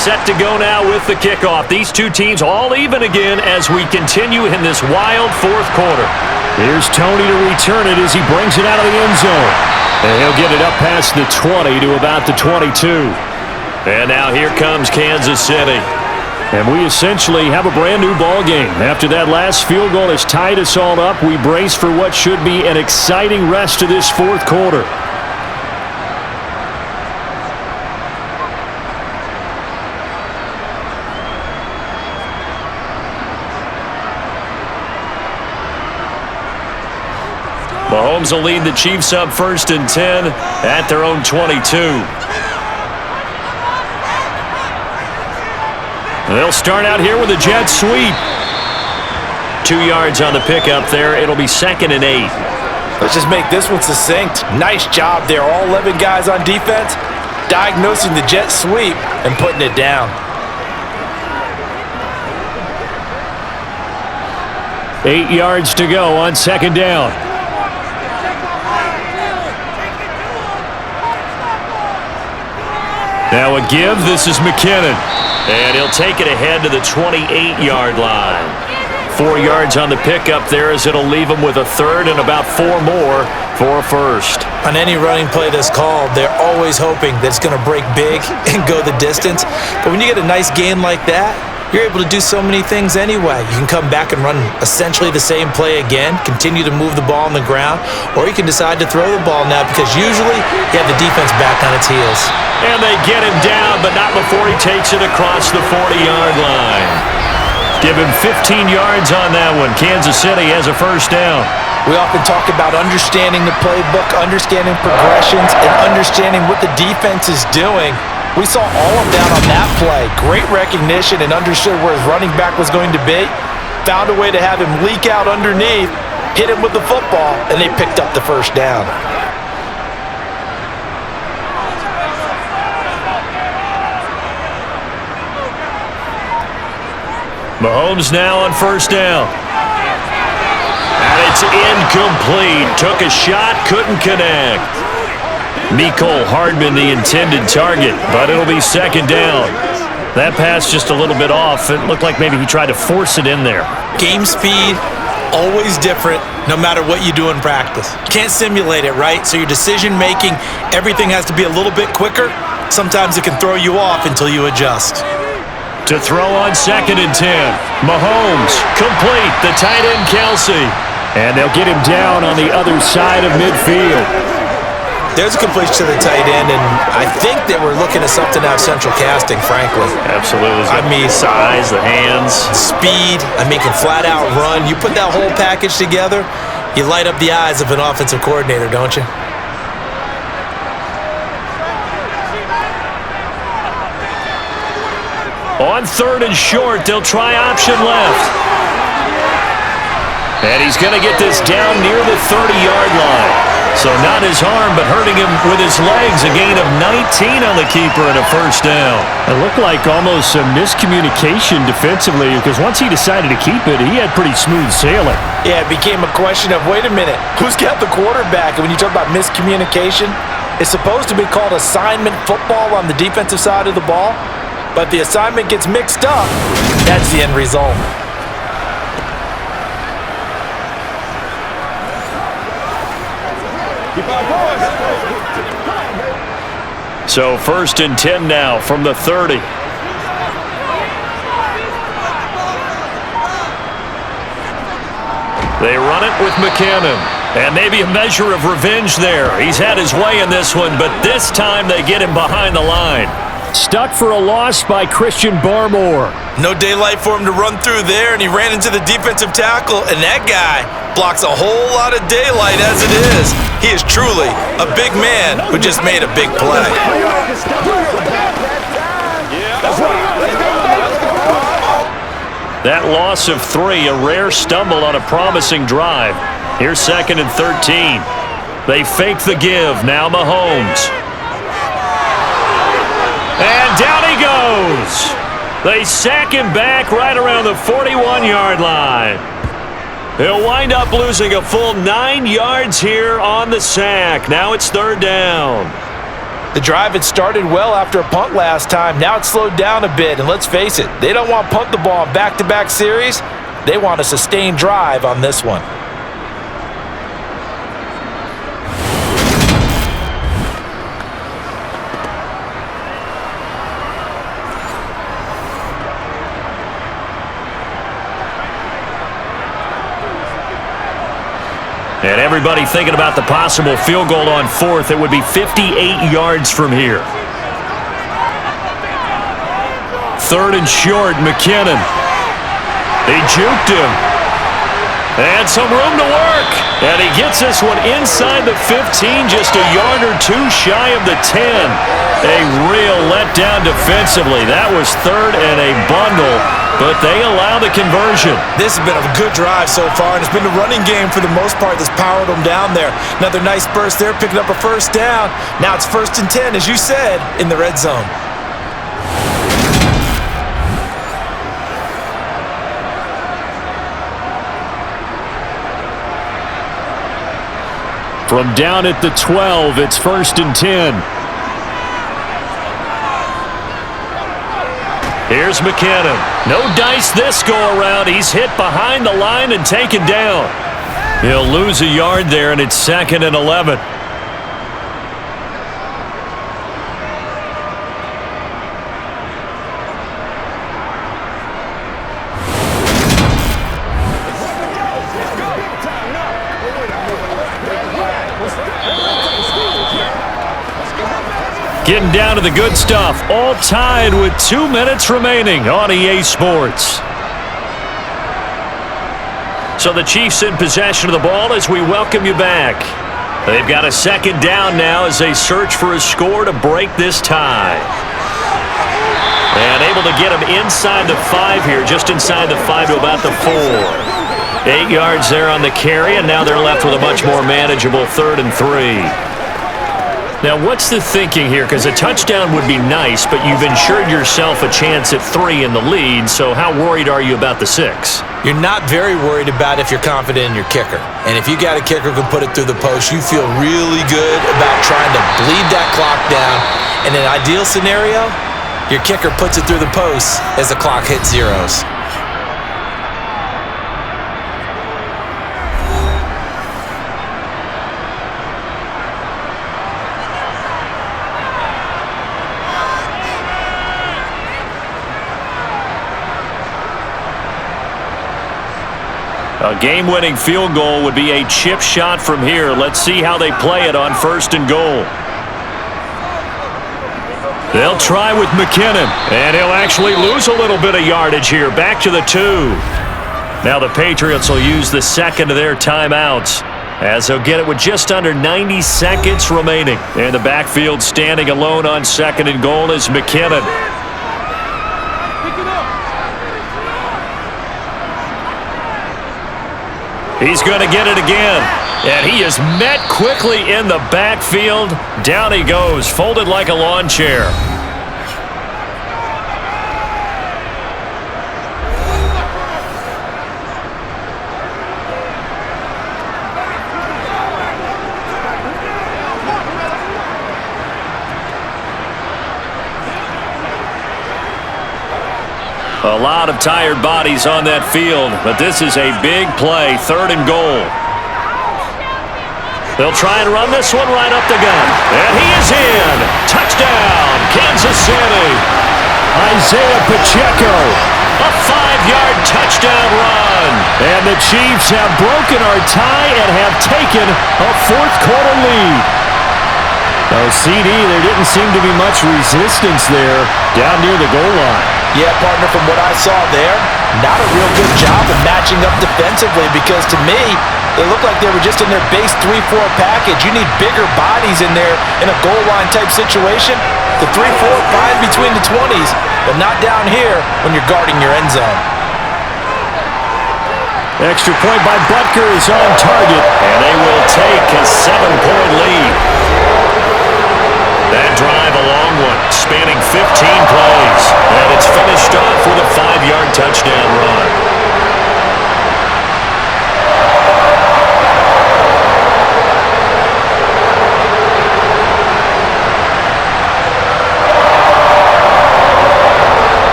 Set to go now with the kickoff. These two teams all even again as we continue in this wild 4th quarter. Here's Tony to return it as he brings it out of the end zone. And he'll get it up past the 20 to about the 22. And now here comes Kansas City. And we essentially have a brand new ball game. After that last field goal has tied us all up, we brace for what should be an exciting rest of this 4th quarter. Mahomes will lead the Chiefs up 1st and 10 at their own 22. They'll start out here with a jet sweep. 2 yards on the pickup there. It'll be 2nd and 8. Let's just make this one succinct. Nice job there. All 11 guys on defense diagnosing the jet sweep and putting it down. 8 yards to go on 2nd down. Now a give. This is McKinnon. And he'll take it ahead to the 28-yard line. 4 yards on the pickup there as it'll leave him with a 3rd and about 4 more for a 1st. On any running play that's called, they're always hoping that it's going to break big and go the distance. But when you get a nice gain like that, you're able to do so many things anyway. You can come back and run essentially the same play again, continue to move the ball on the ground, or you can decide to throw the ball now because usually you have the defense back on its heels. And they get him down, but not before he takes it across the 40-yard line. Give him 15 yards on that one. Kansas City has a 1st down. We often talk about understanding the playbook, understanding progressions, and understanding what the defense is doing. We saw all of that on that play. Great recognition and understood where his running back was going to be. Found a way to have him leak out underneath, hit him with the football, and they picked up the 1st down. Mahomes now on first down. And it's incomplete. Took a shot, couldn't connect. Mecole Hardman the intended target, but it'll be second down. That pass just a little bit off. It looked like maybe he tried to force it in there. Game speed, always different, no matter what you do in practice. You can't simulate it, right? So your decision-making, everything has to be a little bit quicker. Sometimes it can throw you off until you adjust. To throw on 2nd and 10. Mahomes, complete, the tight end Kelsey. And they'll get him down on the other side of midfield. There's a completion to the tight end, and I think they were looking at something out of central casting, frankly. Absolutely. I mean, size, the hands. Speed, can flat out run. You put that whole package together, you light up the eyes of an offensive coordinator, don't you? On 3rd and short, they'll try option left. And he's going to get this down near the 30-yard line. So not his arm, but hurting him with his legs. A gain of 19 on the keeper and a first down. It looked like almost a miscommunication defensively, because once he decided to keep it, he had pretty smooth sailing. Yeah, it became a question of, wait a minute, who's got the quarterback? And when you talk about miscommunication, it's supposed to be called assignment football on the defensive side of the ball. But the assignment gets mixed up. That's the end result. So 1st and 10 now from the 30. They run it with McKinnon. And maybe a measure of revenge there. He's had his way in this one, but this time they get him behind the line. Stuck for a loss by Christian Barmore. No daylight for him to run through there, and he ran into the defensive tackle, and that guy blocks a whole lot of daylight as it is. He is truly a big man who just made a big play. That loss of 3, a rare stumble on a promising drive. Here's 2nd and 13. They fake the give. Now Mahomes. And down he goes. They sack him back right around the 41-yard line. He'll wind up losing a full 9 yards here on the sack. Now it's 3rd down. The drive had started well after a punt last time. Now it's slowed down a bit, and let's face it, they don't want to punt the ball in back-to-back series. They want a sustained drive on this one. And everybody thinking about the possible field goal on 4th. It would be 58 yards from here. 3rd and short, McKinnon. They juked him. And some room to work. And he gets this one inside the 15, just a yard or 2 shy of the 10. A real letdown defensively. That was 3rd and a bundle, but they allow the conversion. This has been a good drive so far, and it's been the running game for the most part that's powered them down there. Another nice burst there, picking up a first down. Now it's 1st and 10, as you said, in the red zone. From down at the 12, it's 1st and 10. Here's McKinnon. No dice this go-around. He's hit behind the line and taken down. He'll lose a yard there, and it's 2nd and 11. Getting down to the good stuff, all tied with 2 minutes remaining on EA Sports. So the Chiefs in possession of the ball as we welcome you back. They've got a 2nd down now as they search for a score to break this tie. And able to get him inside the 5 here, just inside the 5 to about the 4. 8 yards there on the carry, and now they're left with a much more manageable 3rd and 3. Now, what's the thinking here? Because a touchdown would be nice, but you've ensured yourself a chance at 3 in the lead, so how worried are you about the 6? You're not very worried about if you're confident in your kicker. And if you got a kicker who can put it through the post, you feel really good about trying to bleed that clock down. In an ideal scenario, your kicker puts it through the post as the clock hits zeros. A game-winning field goal would be a chip shot from here. Let's see how they play it on 1st and goal. They'll try with McKinnon, and he'll actually lose a little bit of yardage here. Back to the 2. Now the Patriots will use the second of their timeouts, as they'll get it with just under 90 seconds remaining. And the backfield standing alone on 2nd and goal is McKinnon. He's going to get it again. And he is met quickly in the backfield. Down he goes, folded like a lawn chair. A lot of tired bodies on that field, but this is a big play, 3rd and goal. They'll try and run this one right up the gut. And he is in. Touchdown, Kansas City. Isaiah Pacheco, a 5-yard touchdown run. And the Chiefs have broken our tie and have taken a 4th quarter lead. Oh, CD, there didn't seem to be much resistance there down near the goal line. Yeah, partner, from what I saw there, not a real good job of matching up defensively, because to me, they looked like they were just in their base 3-4 package. You need bigger bodies in there in a goal line type situation. The 3-4, fine between the 20s, but not down here when you're guarding your end zone. Extra point by Butker is on target, and they will take a 7-point lead. That drive, a long one, spanning 15 plays. And it's finished off with a 5-yard touchdown run.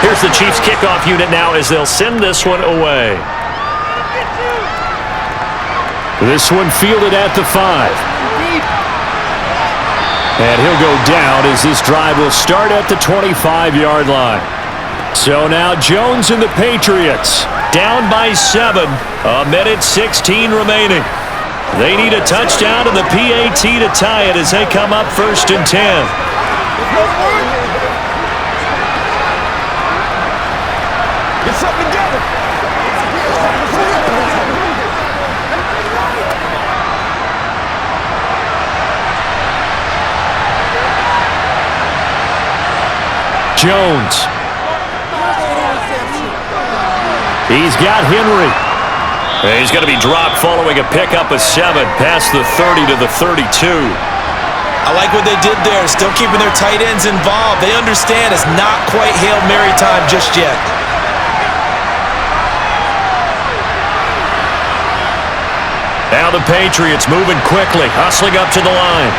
Here's the Chiefs kickoff unit now as they'll send this one away. This one fielded at the 5. And he'll go down as this drive will start at the 25-yard line. So now Jones and the Patriots down by 7. 1:16 remaining. They need a touchdown and the PAT to tie it as they come up 1st and 10. Get something together. Jones. He's got Henry. And he's going to be dropped following a pickup of 7 past the 30 to the 32. I like what they did there, still keeping their tight ends involved. They understand it's not quite Hail Mary time just yet. Now the Patriots moving quickly, hustling up to the line.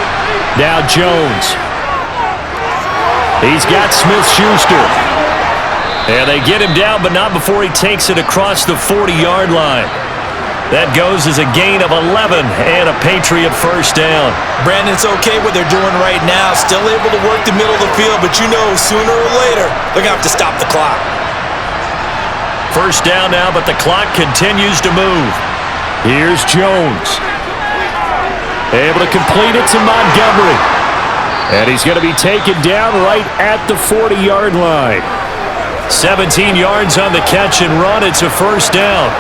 Now Jones. He's got Smith-Schuster. And they get him down, but not before he takes it across the 40-yard line. That goes as a gain of 11 and a Patriot 1st down. Brandon, it's okay what they're doing right now. Still able to work the middle of the field, but you know sooner or later they're going to have to stop the clock. 1st down now, but the clock continues to move. Here's Jones. Able to complete it to Montgomery. And he's going to be taken down right at the 40-yard line. 17 yards on the catch and run. It's a 1st down.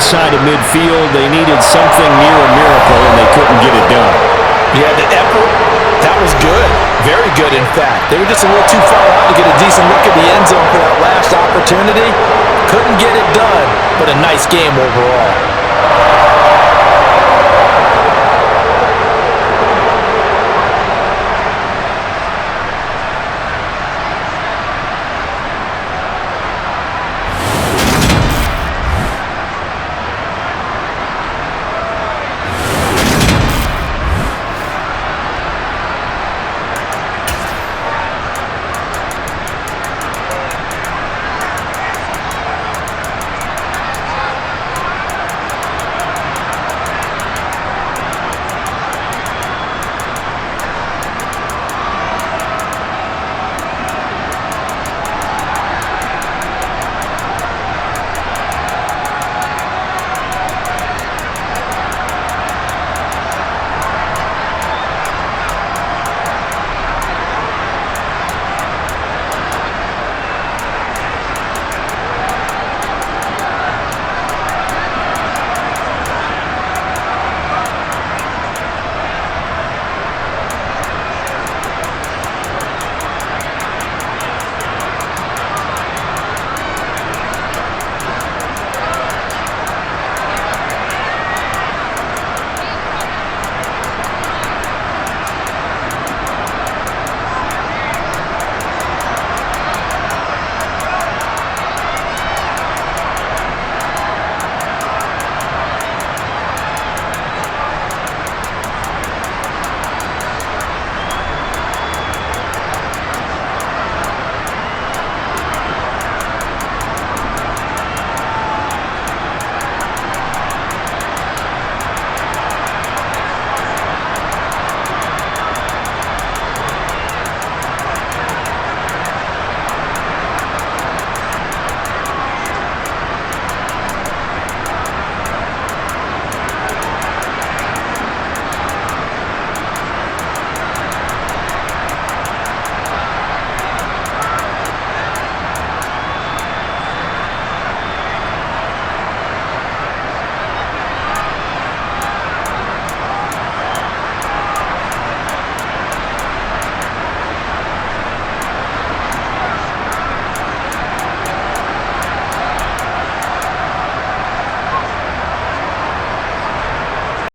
inside of midfield. They needed something near a miracle, and they couldn't get it done. Yeah, the effort, that was good. Very good, in fact. They were just a little too far out to get a decent look at the end zone for that last opportunity. Couldn't get it done, but a nice game overall.